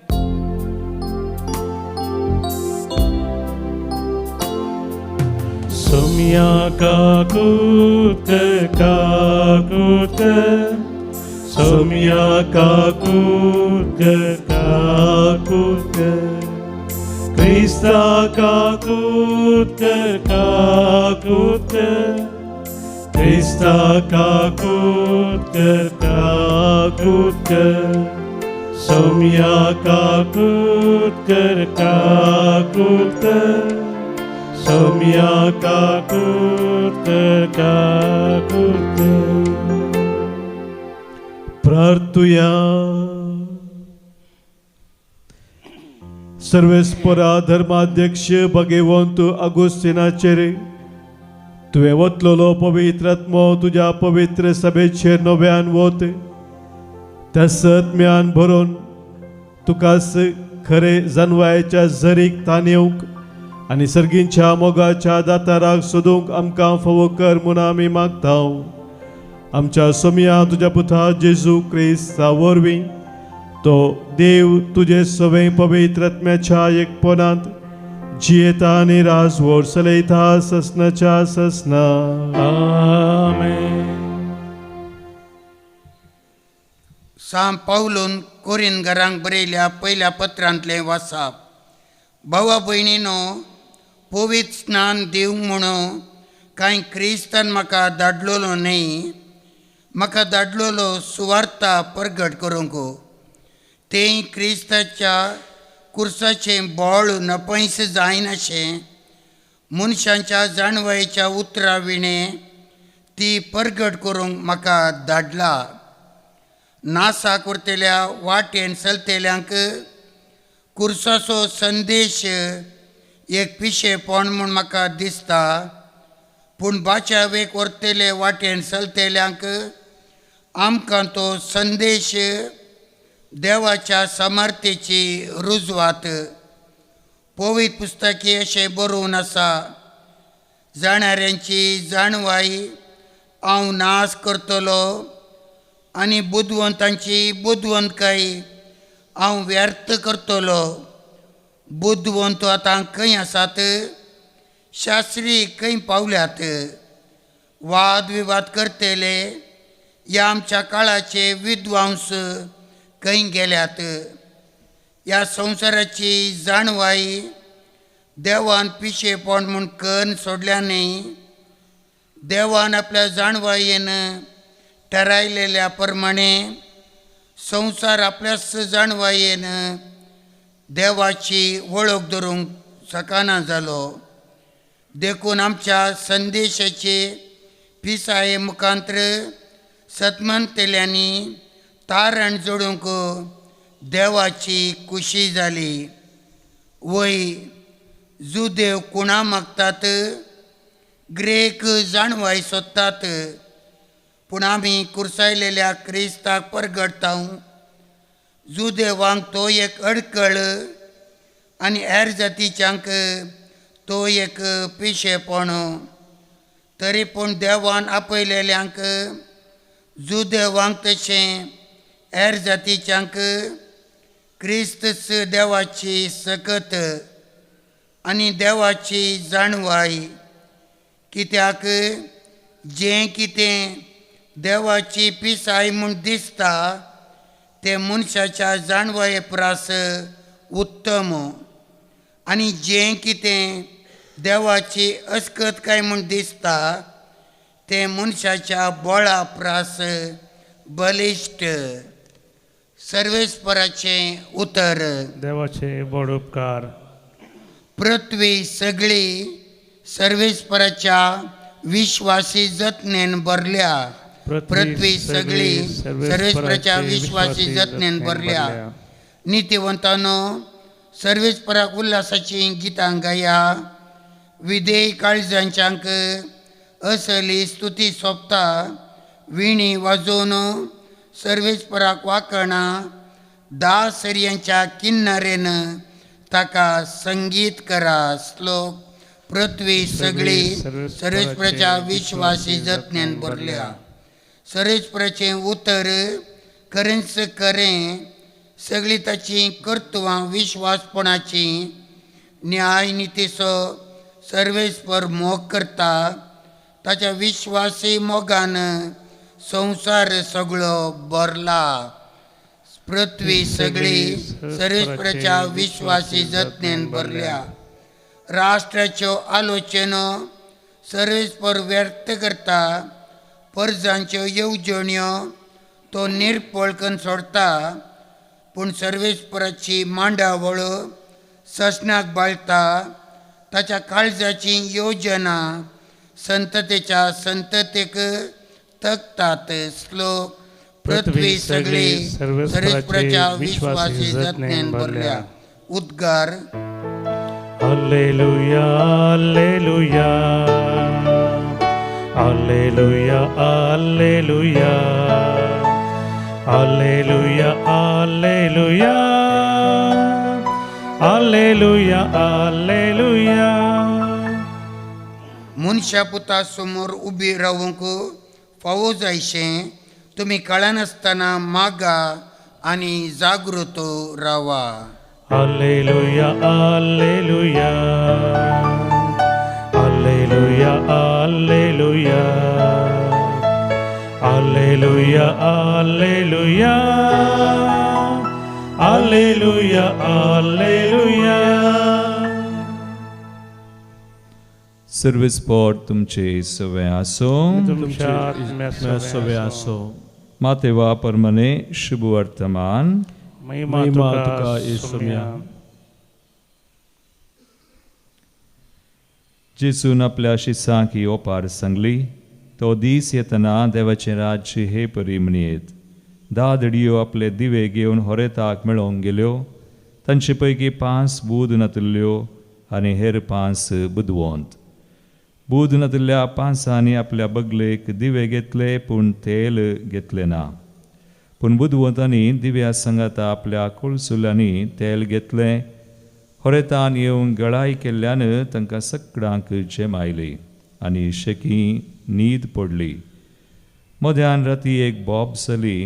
सोम्या काकूत काकूत सोम्या काकूत काकूत क्रिस्ता काकूत काकूत क्रिस्ता काकूत काकूत सोम्या काकूत काकूत सोम्या काकूत काकूत. प्रार्थुया. सर्वेस्परा धर्माध्यक्ष भगवंत अगोस्तिनाचेर तुवें वतलोलो पवित्र आत्मो तुज्या पवित्र सभेचेर नव्यान वत. त्या सत्म्यान भरून तुकाच खरे जानवायच्या झरीक ताणेवंक आनी सर्गींच्या मोगाच्या दाताराक सोदूंक आमकां फावो कर म्हूण आमी मागता. आमच्या सोम्या तुज्या पुता जेजू क्रिस्ता वरवीं तो देव तुजे सवे पवित्र आत्म्याच्या एकपणांत जियेता आनी राजवट चलयता ससनाच्या ससना. आमेन. सांत पावलोन कोरिंथीकांक बरयल्या पयल्या पत्रांतलें वाचप. भावा भयणीनो, पवित्र स्नान दिवंक म्हणून कांय क्रिस्तान म्हाका धाडलोलो न्ही, म्हाका धाडलोलो सुवार्ता प्रगट करूंक. तें क्रिस्ताच्या कुर्साचें बोळ नपयस जायनाशें मनशांच्या जाणवायेच्या उतरां विणें ती प्रगट करूंक म्हाका धाडला. नासाक व्हरतल्या वाटेन चलतल्यांक कुर्साचो संदेश एक पिशेपण म्हूण म्हाका दिसता, पूण बाचावेक व्हरतले वाटेन चलतल्यांक आमकां तो संदेश देवाच्या समर्थेची रुजवात. पवित्र पुस्तकी अशें बरोवन आसा, जाणाऱ्यांची जाणवाई हांव नाश करतलो आनी बुद्धवंतांची बुद्धवंतकाय हांव व्यर्थ करतलो. बुद्धवंत आतां खंय आसात, शास्त्री खंय पावल्यात. वाद विवाद करतले ह्या आमच्या काळाचे विद्वांस खंय गेल्यात. ह्या संवसाराची जाणवाई देवान पिशेपण म्हूण कन्न सोडल्या न्ही. देवान आपल्या जाणवायेन ठरायलेल्या प्रमाणे संवसार आपल्याच जाणवायेन देवाची वळख धरूंक शकना जालो. देखून आमच्या संदेशाचे पिसाये मुखांतर सत्मंतल्यांनी तारण जोडूंक देवाची खुशी जाली. वय जुदेव कुणा मागतात, ग्रेक जाणवाय सोदतात, पूण आमी कुर्सायलेल्या क्रिस्ताक परगटता. जुदेवांक तो एक अडकळ आनी हेर जातीच्यांक तो एक पिशेपणो. तरी पूण देवान आपयलेल्यांक जुदेवांक तशें हेर जातीच्यांक क्रिस्त देवाची सकत आनी देवाची जाणवाय. कित्याक जें कितें देवाची पिसाय म्हूण दिसता तें मनशाच्या जाणवाये प्रास उत्तम, आनी जें कितें देवाची अस्कतकाय म्हूण दिसता तें मनशाच्या बळा प्रास बलिश्ट. सर्वेस्पराचें उतर. देवाचे बड उपकार. पृथ्वी सगळी सर्वेस्पराच्या विश्वासी जतनेन भरल्या. पृथ्वी सगळी सर्वेस्पराच्या विश्वासी जतनेन भरल्या. नितीवंतानो, सर्वेस्पराक उल्हासाची गितां गाया. विधेय काळजांच्यांक असली स्तुती सोंपता. विणी वाजोवन सर्वेस्पराक वाकणा. दासऱ्यांच्या किन्नरेन ताका संगीत करा. श्लोक. पृथ्वी सगळी सर्वेस्पराच्या विश्वासी जतनेन भरल्या. सर्वेस्पराचें उतर. खरेंच खरें सगळीं ताची कर्तुवां विश्वासपणाची. न्याय नितीचो सर्वेस्पर मोग करता. ताच्या विश्वासी मोगान संवसार सगळो भरला. पृथ्वी सगळी सर्वेस्पराच्या विश्वासी जतनेन भरल्या. राष्ट्राच्यो आलोचनो सर्वेस्पर व्यर्थ करता. परजांच्यो येवजण्यो तो निरपळ करून सोडता. पूण सर्वेस्पराची मांडावळ ससनाक बाळता. ताच्या काळजाची योजना संततेच्या संततेक तकतात. श्लोक. पृथ्वी सगळी सर्वेस्पराच्या विश्वासी जतनेन भरल्या. उद्गार. हालेलुया, हालेलुया, हालेलुया, हालेलुया, हालेलुया, हालेलुया, हालेलुया, हालेलुया. मनशा पुता समोर उबी रावूंक फावो जायशें तुमी कळनासतना मागा आनी जागृत रावा. हालेलुया, हालेलुया, हालेलुया, हालेलुया, हालेलुया, हालेलुया, हालेलुया, हालेलुया. सर्वेस्पर तुमचे सवे आसो. तुमच्या आत्म्या सवे आसो. मातेवा परमने शुभ वर्तमान. महिमा तुका येसुम्या. जेसून आपल्या शिसांक येवपार सांगली. तो दीस येतना देवाचें राज्य हे परी म्हणयेत. 10 धडयो आपले दिवे घेवन होरेताक मेळोवंक गेल्यो. तांचे पैकी 5 बूद नातिल्ल्यो आनी हेर 5 बुदवंत. बूद नातिल्ल्या 5 आपल्या बगलेक दिवे घेतले पूण तेल घेतले ना. पूण बुदवंतांनी दिव्या संगाता आपल्या कुळसुल्यांनी तेल घेतले. होरेतान येवन गळाय केल्ल्यान तांकां सगळ्यांक जेम आयली आनी शेकी न्हीद पडली. मध्यान राती एक बोब जाली.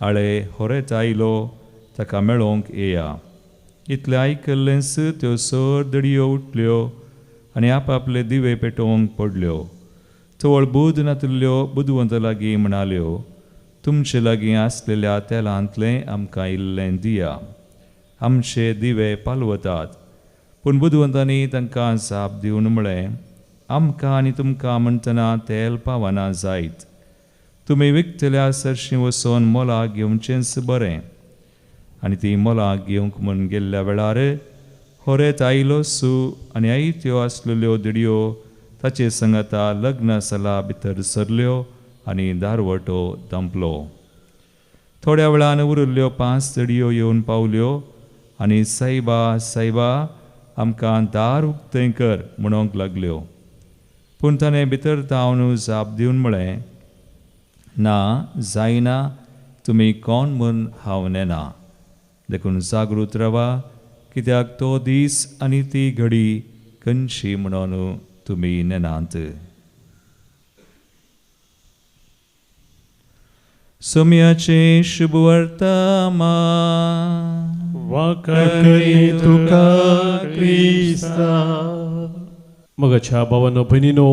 आळे होरेत आयलो, ताका मेळोवंक येया. इतलें आयकल्लेंच त्यो 6 धडयो उठल्यो आनी आपआपले दिवे पेटोवंक पडल्यो. चवळ बूद नातिल्ल्यो बुदवंत लागीं म्हणाल्यो, तुमचे लागीं आसलेल्या तेलांतलें आमकां इल्लें दिया. आमचे दिवे पालवतात. पूण बुदवंतांनी तांकां जाप दिवन म्हळें, आमकां आनी तुमकां म्हणटना तेल पावना जायत. तुमी विकतल्या सरशीं वचोन मोलाक घेवचेंच बरें. आनी ती मोलाक घेवंक म्हूण गेल्ल्या वेळार होरेत आयलो सू आनी आयत्यो आसलेल्यो धडयो ताचे संगता लग्न सला भितर सरल्यो आनी दारवटो दंपलो. थोड्या वेळान उरिल्ल्यो 5 धडयो येवन पावल्यो आनी सायबा सायबा आमकां दार उक्तें कर म्हणोंक लागल्यो. पूण ताणें भितर तावन जाप दिवन म्हळें, ना जायना, तुमी कोण म्हूण हांव नेना. देखून जागृत रावा, कित्याक तो दीस आनी ती घडी खंयची म्हणून तुमी नेनात. सोम्याचे शुभ वर्तमान. वाकई तुका क्रिस्ता. मगाच्या भावांनो भयणीनो,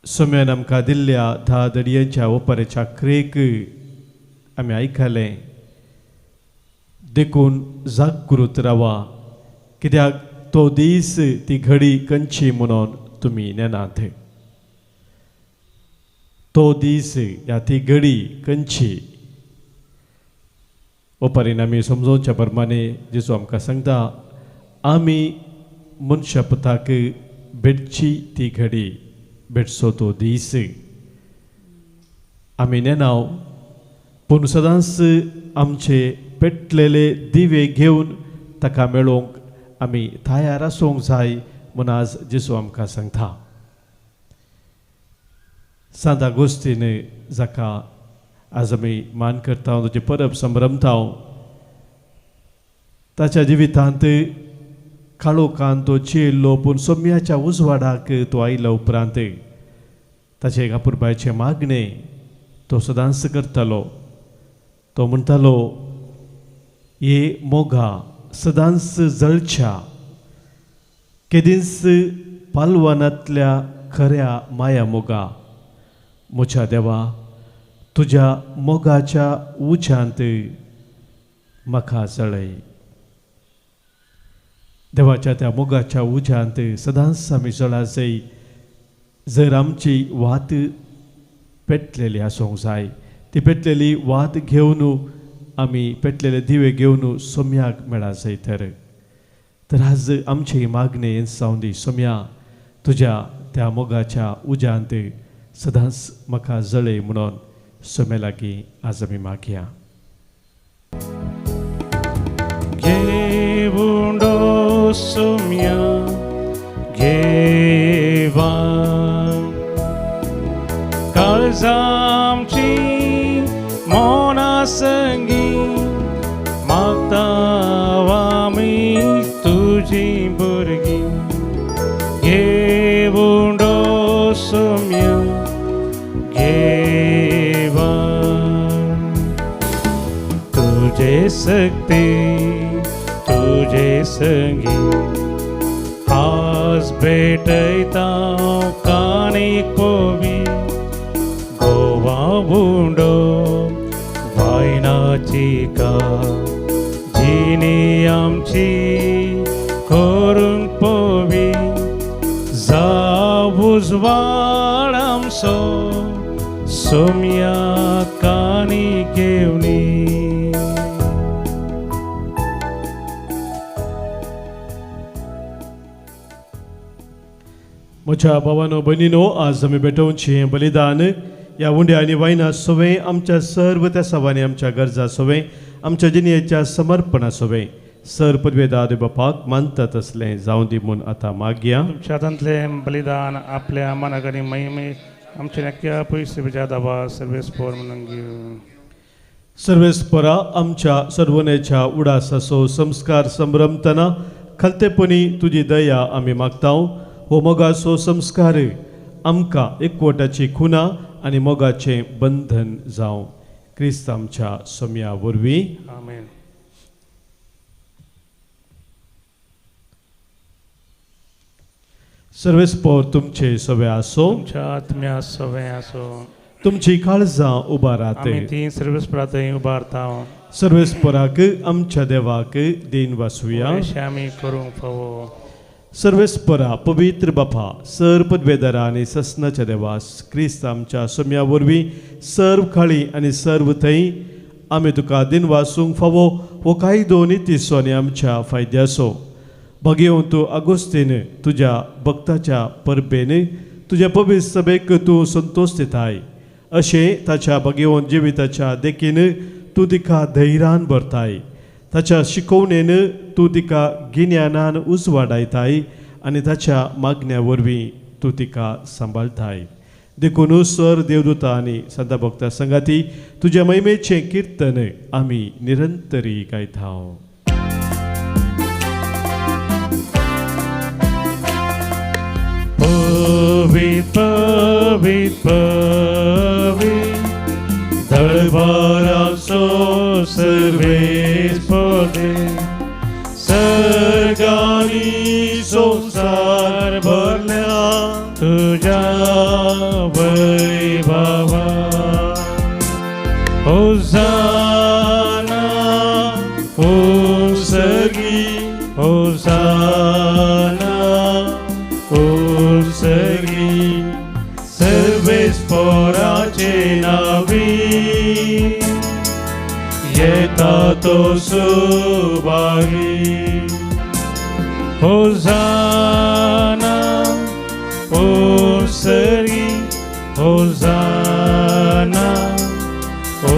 सोम्यान आमकां दिल्ल्या 10 दडयांच्या ओपाऱ्याच्या क्रेक आमी आयकलें. देखून जागृत रावा, कित्याक तो दीस ती घडी खंयची म्हणून तुमी नेनात. तो दीस या ती घडी खंयची ओपारीन आमी समजोवच्या प्रमाणे जेजू आमकां सांगता, आमी मनशा पुताक भेटची ती घडी, भेटचो तो दीस आमी नेनाव. पूण सदांच आमचे पेटलेले दिवे घेवन ताका मेळोवंक आमी तयार आसूंक जाय म्हूण आज जेजू आमकां सांगता. सांत आगोस्तीन जाका आज आमी मान करता, तुजें परब संभ्रमता, ताच्या जिवितांत काळोखांत तो चेल्लो, पूण सोम्याच्या उजवाडाक तो आयल्या उपरांत ताचे गापूरबायचे मागणे तो सदांच करतालो. तो म्हणटालो, ये मोगा सदांच जळच्या, केदींच पालवानांतल्या खऱ्या माया मोगा. म्हज्या देवा, तुज्या मोगाच्या उज्यांत म्हाका जळय. देवाच्या त्या मोगाच्या उज्यांत सदांच आमी जळा जाय. जर आमची वात पेटलेली आसूंक जाय, ती पेटलेली वात घेवन आमी पेटलेले दिवे घेवन सोम्याक मेळा जाय. तर आज आमची मागणी जावन दी, सोम्या तुज्या त्या मोगाच्या उज्यांत सदांच म्हाका जळय म्हणून सोम्या लागीं आज आमी मागया. घेवुंडो सोम्या घेवा, काळजामची मोना संगी मागताव आमी तुजी भुरगीं. घेवुंडो सोम्या घेवा, तुजे सक्ती तुजे संगी आज भेटयता कानीक पोवी. गोवा बुंडो वायनाची का जिनी आमची करूंक पोवी. जावूज वाड आमचो सोम्या कानी घेवनी. म्हज्या भावांनो भयणीनो, आज आमी भेटोवचें बलिदान ह्या उंड्या आनी वायना सोवें आमच्या सर्व त्या सवांनी आमच्या गरजा सोवें, आमच्या जिणेच्या समर्पणा सोवें सर पदवेदाद बापाक मानता तसलें जावं दी म्हूण आतां मागया. तुमच्या हातांतलें बलिदान आपल्या मनाक आनी महिमे आमच्या नक्क्या पयस दावा सर्वेस्पोर म्हणून घेवन. सर्वेस्परा आमच्या सर्वनेच्या उडासाचो संस्कार संभ्रमतना खलतेपणी तुजी दया आमी मागतांव. हो मोगाचो संस्कार आमकां एकवटाची खुना आनी मोगाचें बंधन जावं. क्रिस्त आमच्या सोम्या वरवीं. आमेन. सर्वेस्पोर तुमचे सवे आसो, तुमच्या आत्म्या सवें आसो. तुमची काळजां उबारात. आमी ती सर्वेस्परा थंय उबारता. सर्वेस्पराक आमच्या देवाक देन वासुया. अशें आमी करूंक फावो. सर्वेस्परा पवित्र बापा, सर पदवेदारा आनी ससनाच्या देवास, क्रिस्त आमच्या सोम्या वरवीं सर्व खाळी आनी सर्व थंय आमी तुका दिन वासूंक फावो. हो कायदो नितीसो आनी आमच्या फायद्याचो. भगेवन तूं आगोस्तीन तुज्या भक्ताच्या परबेन तुज्या पवित्र सभेक तूं संतोश दिताय. अशें ताच्या भगेवन जिविताच्या देखीन तूं तिका धैर्यान भरताय. ताच्या शिकोवणेन तूं तिका गिन्यानान उजवाडायताय आनी ताच्या मागण्या वरवीं तूं तिका सांबाळताय. देखून स्वर देवदूता आणि संत भक्ता संगाती तुझ्या महिमेचे कीर्तन आम्ही निरंतरी गायताव. पवित्र पवित्र पवित्र दरबाराचो सर्वेस पदे सर्गानी संसार भरल्या तुझ्या वैभवा. होसाना हो सर्गी होसाना हो सर्गी सर्वेस पोराचे नावी येता तो सुभागी. होसाना हो सर्गी होसाना हो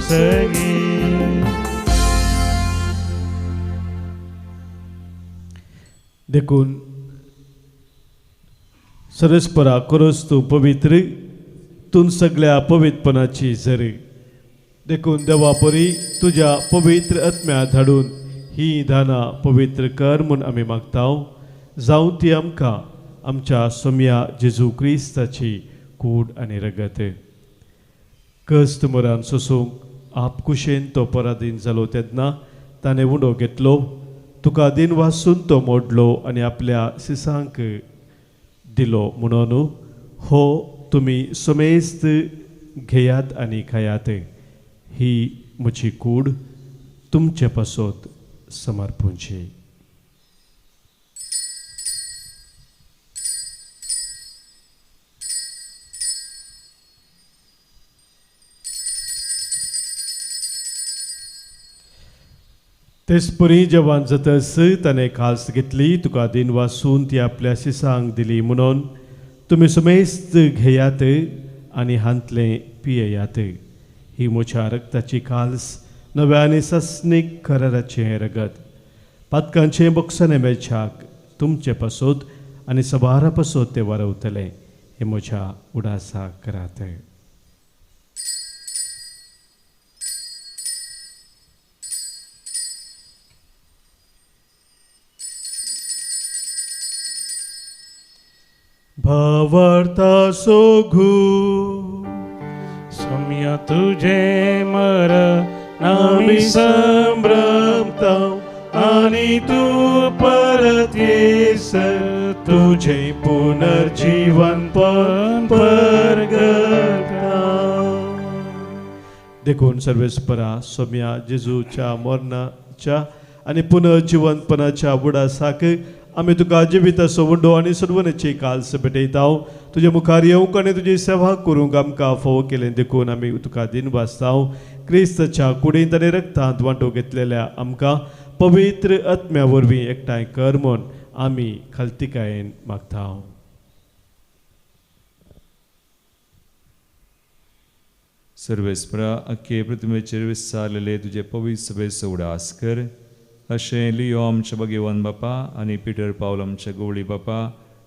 सर्गी. देखून सरस्परा करोस तू पवित्र तून सगळ्या पवित्रपणाची झर. देखून देवापरी तुझ्या पवित्र आत्म्या धाडून ही दाना पवित्र कर म्हूण आमी मागताव. जावं ती आमकां आमच्या सोम्या जेजू क्रिस्ताची कूड आनी रगत. कस्त मोरान सोसूंक आप कुशेन तो पराधीन जालो तेन्ना ताणें उंडो घेतलो. तुका दिन वासून तो मोडलो आनी आपल्या सिसांक दिलो म्हणून हो तुमी समेस्त घेयात आनी खायात. ही म्हजी कूड तुमचे पासत समर्पूंची. तेसपरी जेवण जातस ताणें खास घेतली. तुका दिन वासून ती आपल्या सिसांक दिली म्हणून तुमी समेस्त घेयात आनी हांतले पियेयात. ही म्हज्या रक्ताची खाल्स नव्या आनी सस्नीक कराराचें रगत. पातकांचें बक्षाने मेळच्याक तुमचे पासत आनी सबारा पासत ते वारवतले. हे म्हज्या उडासा करात. भावार्था सोघू सोम्या तुझे मर आमी संभ्रमताव आनी तू परत येस तुझे पुनर्जीवन परगटा. देखून सर्वेस्परा सोम्या जेजूच्या मरणाच्या आनी पुनर्जीवनपणाच्या बुडासाक आमी तुका जिविताचो वंडो आनी सर्वनेची काल्स भेटयताव. तुजे मुखार येवंक आनी तुजी सेवा करूंक आमकां फोव केलें देखून आमी तुका दिन वाचताव. क्रिस्ताच्या कुडींत आनी रक्तांत वांटो घेतलेल्या आमकां पवित्र आत्म्या वरवीं एकठांय कर म्हूण आमी खालतिकायेन मागताव. सर्वेस्परा अख्खे पृथ्वीचेर विस्तारलेले तुजे पवित्र सभेचो उडास कर. अशें लियो आमच्या भगवान बापा आनी पिटर पावल आमच्या गवळी बापा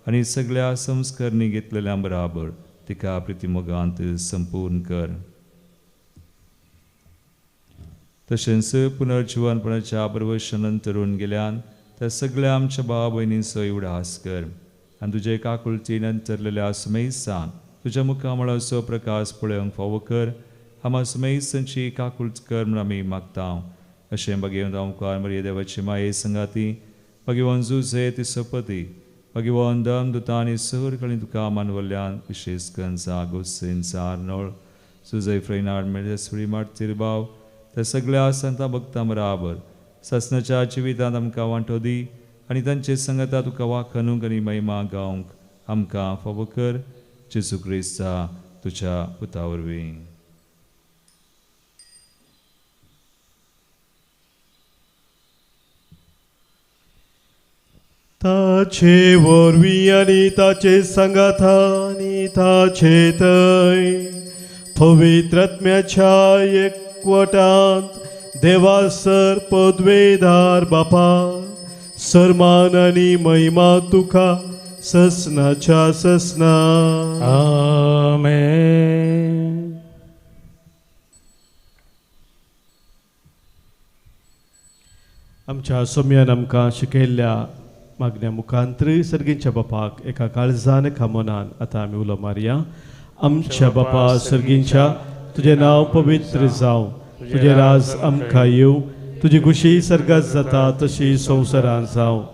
आनी सगळ्या संस्करणी घेतलेल्या बराबर तिका प्रितीमोगांत संपूर्ण कर. तशेंच पुनर्जीवनपणाच्या प्रवेशानंत तरून गेल्यान त्या सगळ्या आमच्या भावा भयणींचोय उडास कर. आनी तुजे काकुळती नंतरलेल्या सुमेसांत तुज्या मुखामळाचो प्रकाश पळोवंक फावो कर. आम्हा सुमेसांची काकुळट कर म्हूण आमी मागतांव. अशें भगवंत ओंकार मरिये देवाची माये संगाती भगवान जुजे तिचो पती भगवान दम दुता आनी सहर कळी तुका मानवल्यान विशेष कन्सा गोसेन सारनोळ सुजय फ्रेनाड मेळेसुरी मारतीर भाव त्या सगळ्या संता भक्तां बराबर ससनाच्या जिवितांत आमकां वांटो दी आनी तांचे संगता तुका वाखणूंक आनी महिमा गावंक आमकां फावो कर. जेजू क्रिस्ता तुज्या पुता वरवीं. ताचे वरवीं आनी ताचे संगाथांनी ताचे थंय पवित्र आत्म्याच्या एकवटांत देवासर पदवेदार बापा सर्मान आनी महिमा तुका ससनाच्या ससना. आमेन. आमच्या सोम्यान आमकां शिकयल्ल्या मागण्या मुखांतर सर्गींच्या बापाक एका काळजान खामोनान आतां आमी उलो मारया. आमच्या बापा सर्गींच्या, तुजें नांव पवित्र जावं, तुजें राज आमकां येवं, तुजी खुशी सर्गात जाता तशी संवसारांत जावं.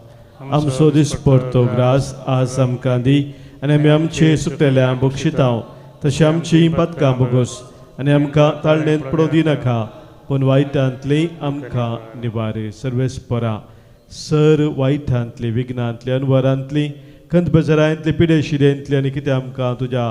आमचो दिसपडतो ग्रास आज आमकां दी, आनी आमी आमचे सुकलेल्या बक्षितांव तशी आमची पातकां बोगोस, आनी आमकां ताळणेंत पडोवं दिनाका, पूण वायटांतली आमकां निवार. सर्वेस्परा सर वायटांतली, विघ्नांतली, अनवरांतली, खंत बेजारांतली, पिडेशिडेंतली आनी कितें आमकां तुज्या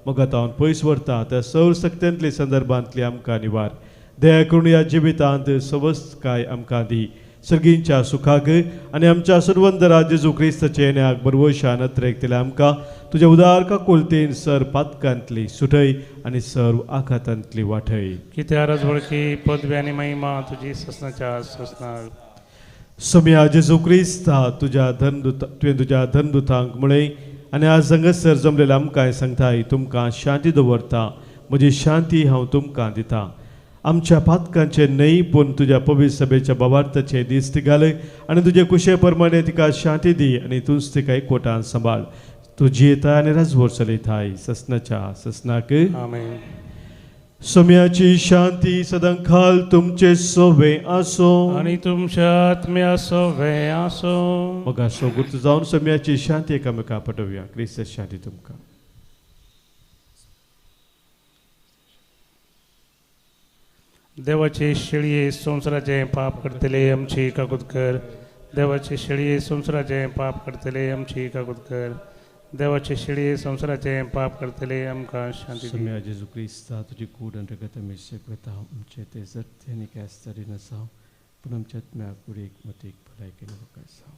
मोगातावन पयस व्हरता त्या सर सक्त्यांतली संदर्भांतली आमकां निवार. दया करून ह्या जिवितांत सवस्तकाय आमकां दी, सर्गींच्या सुखाक आनी आमच्या सुरवंदरा जेजू क्रिस्ताचे येण्याक बरवशान नत्रेकतल्या आमकां तुज्या उदार काकुलतेन सर पातकांतली सुटय आनी सर्व आखातांतली वाटय. कित्या राजवळखी पदवी आनी महिमा तुजी ससनाच्या ससनाक. सोम्या जेजू क्रिस्ता तुवें तुज्या धर्मदुतांक म्हळें आनी आज हांगासर जमलेल्या आमकां सांगताय, तुमकां शांती दवरता, म्हजी शांती हांव तुमकां दितां. आमच्या पातकांचे न्हय पूण तुज्या पवित्र सभेच्या बाबार्थाचे दिश्ट घाल आनी तुजे कुशे प्रमाणे तिका शांती दी आनी तूंच तिका एकवटान सांबाळ. तूं जियेताय आनी राजवट चलयताय ससनाच्या ससनाक. आमेन. सोम्याची शांती सदांखाल तुमचे सोबे आसो आनी तुमच्या आत्म्या सोबे आसो. मग असो गुर्त जावन सोम्याची शांती एकामेका पटोवया. क्रिस्त शांती तुमकां. देवाचे शेळये संवसाराचे पाप करतले आमची काकूत कर. देवाचे शेळये संवसाराचे पाप करतले आमची काकूत कर. देवाचे शेळये संवसाराचे पाप करतले आमकां शांती दी. सोम्या जेजू क्रिस्ता तुजी कूड आनी रगत आमी करता. आमचे ते जरते आनी कॅस्तरी नसाव, पूण आमच्या आत्म्या कुडीक मतीक भलायकेन वकाय जावं.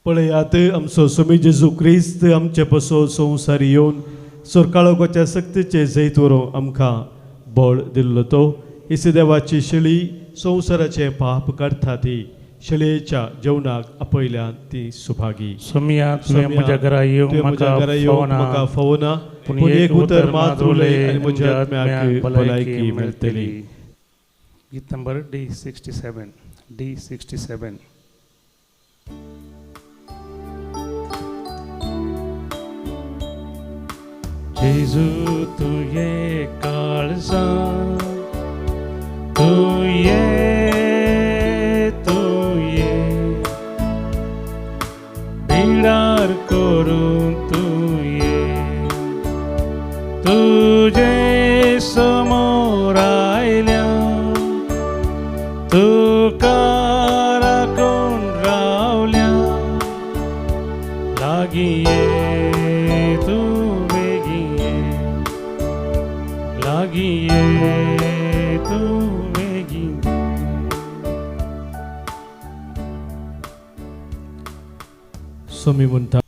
पळयात आमचो सोमी जेजू क्रिस्त आमचे पसो संवसार येवन सोरकाळोकाच्या सक्तीचे जैत व्हरों आमकां बळ दिल्लो तो. इसे देवाची शेळी संवसाराचे पाप काडटा ती शेळयेच्या जेवणाक आपयल्यान ती सुभागी. सोम्या तुवें म्हज्या घरा येवंक म्हाका फोवना, पूण एक उतर मात उलय आनी म्हज्या आत्म्याक भलायकी मेळटली. गीत नंबर D67. D67. जेजू तुये काळजा, तुये बिडार करून तुये तुझे समोर आयल्या तुका राखून रावल्या लागीं ये तू लागीं ये तू बेगीन. सोमी म्हणटा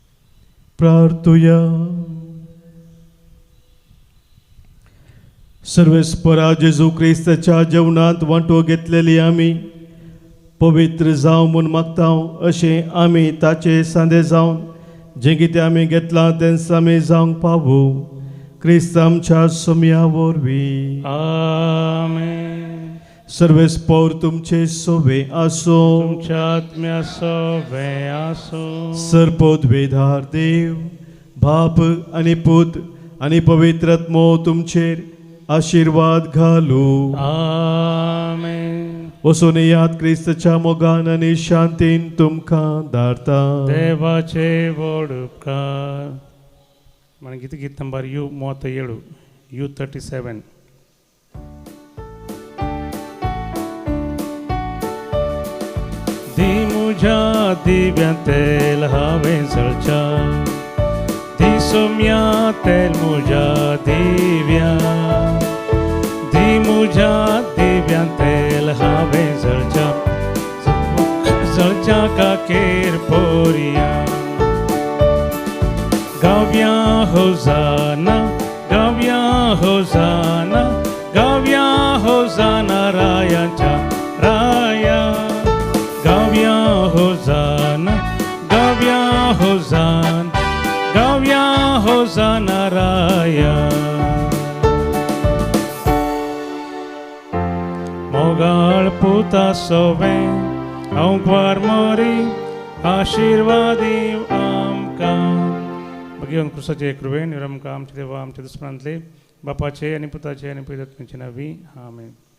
प्रार्थुया. सर्वेस्परा जेजू क्रिस्ताच्या जेवणांत वांटो घेतलेली आमी पवित्र जावं म्हूण मागतांव, अशें आमी ताचे सांदे जावन जें कितें आमी घेतलां तेंच आमी जावंक पावूं. क्रिस्त आमच्या सोम्या वरवीं. आमेन. सर्वेस्पर तुमचे सोबे आसो, तुमच्या आत्म्या सोबे आसो. सर्पोद्वेधार देव बाप आनी पूत आनी पवित्र आत्मो तुमचेर आशिर्वाद घालूं. आमेन. वचून याद क्रिस्ताच्या मोगान आनी शांतीन तुमकां धाडटा. देवाचे व्हड उपकार. మన గీత నంబర్ U37 U37. दी मुझ्या दिव्यांतेल हांवें जळच्या, दी सोम्या तेल मुझ्या दिव्या, दी मुझ्या दिव्यांतेल हांवें जळच्या काकेर पोरया. गाव्या होजाना, गाव्या होजाना, होजान गावया होजाना राया मोगाळ पुता सोवे औंकवार मोरी आशीर्वादी आमकां भगवान कृष्णाचे कृपेन आमकां आमचे देवा आमच्या दुस्मनांतले बापाचे आणि पुताचे आणि पवित्र आत्म्याचे नावी आमेन.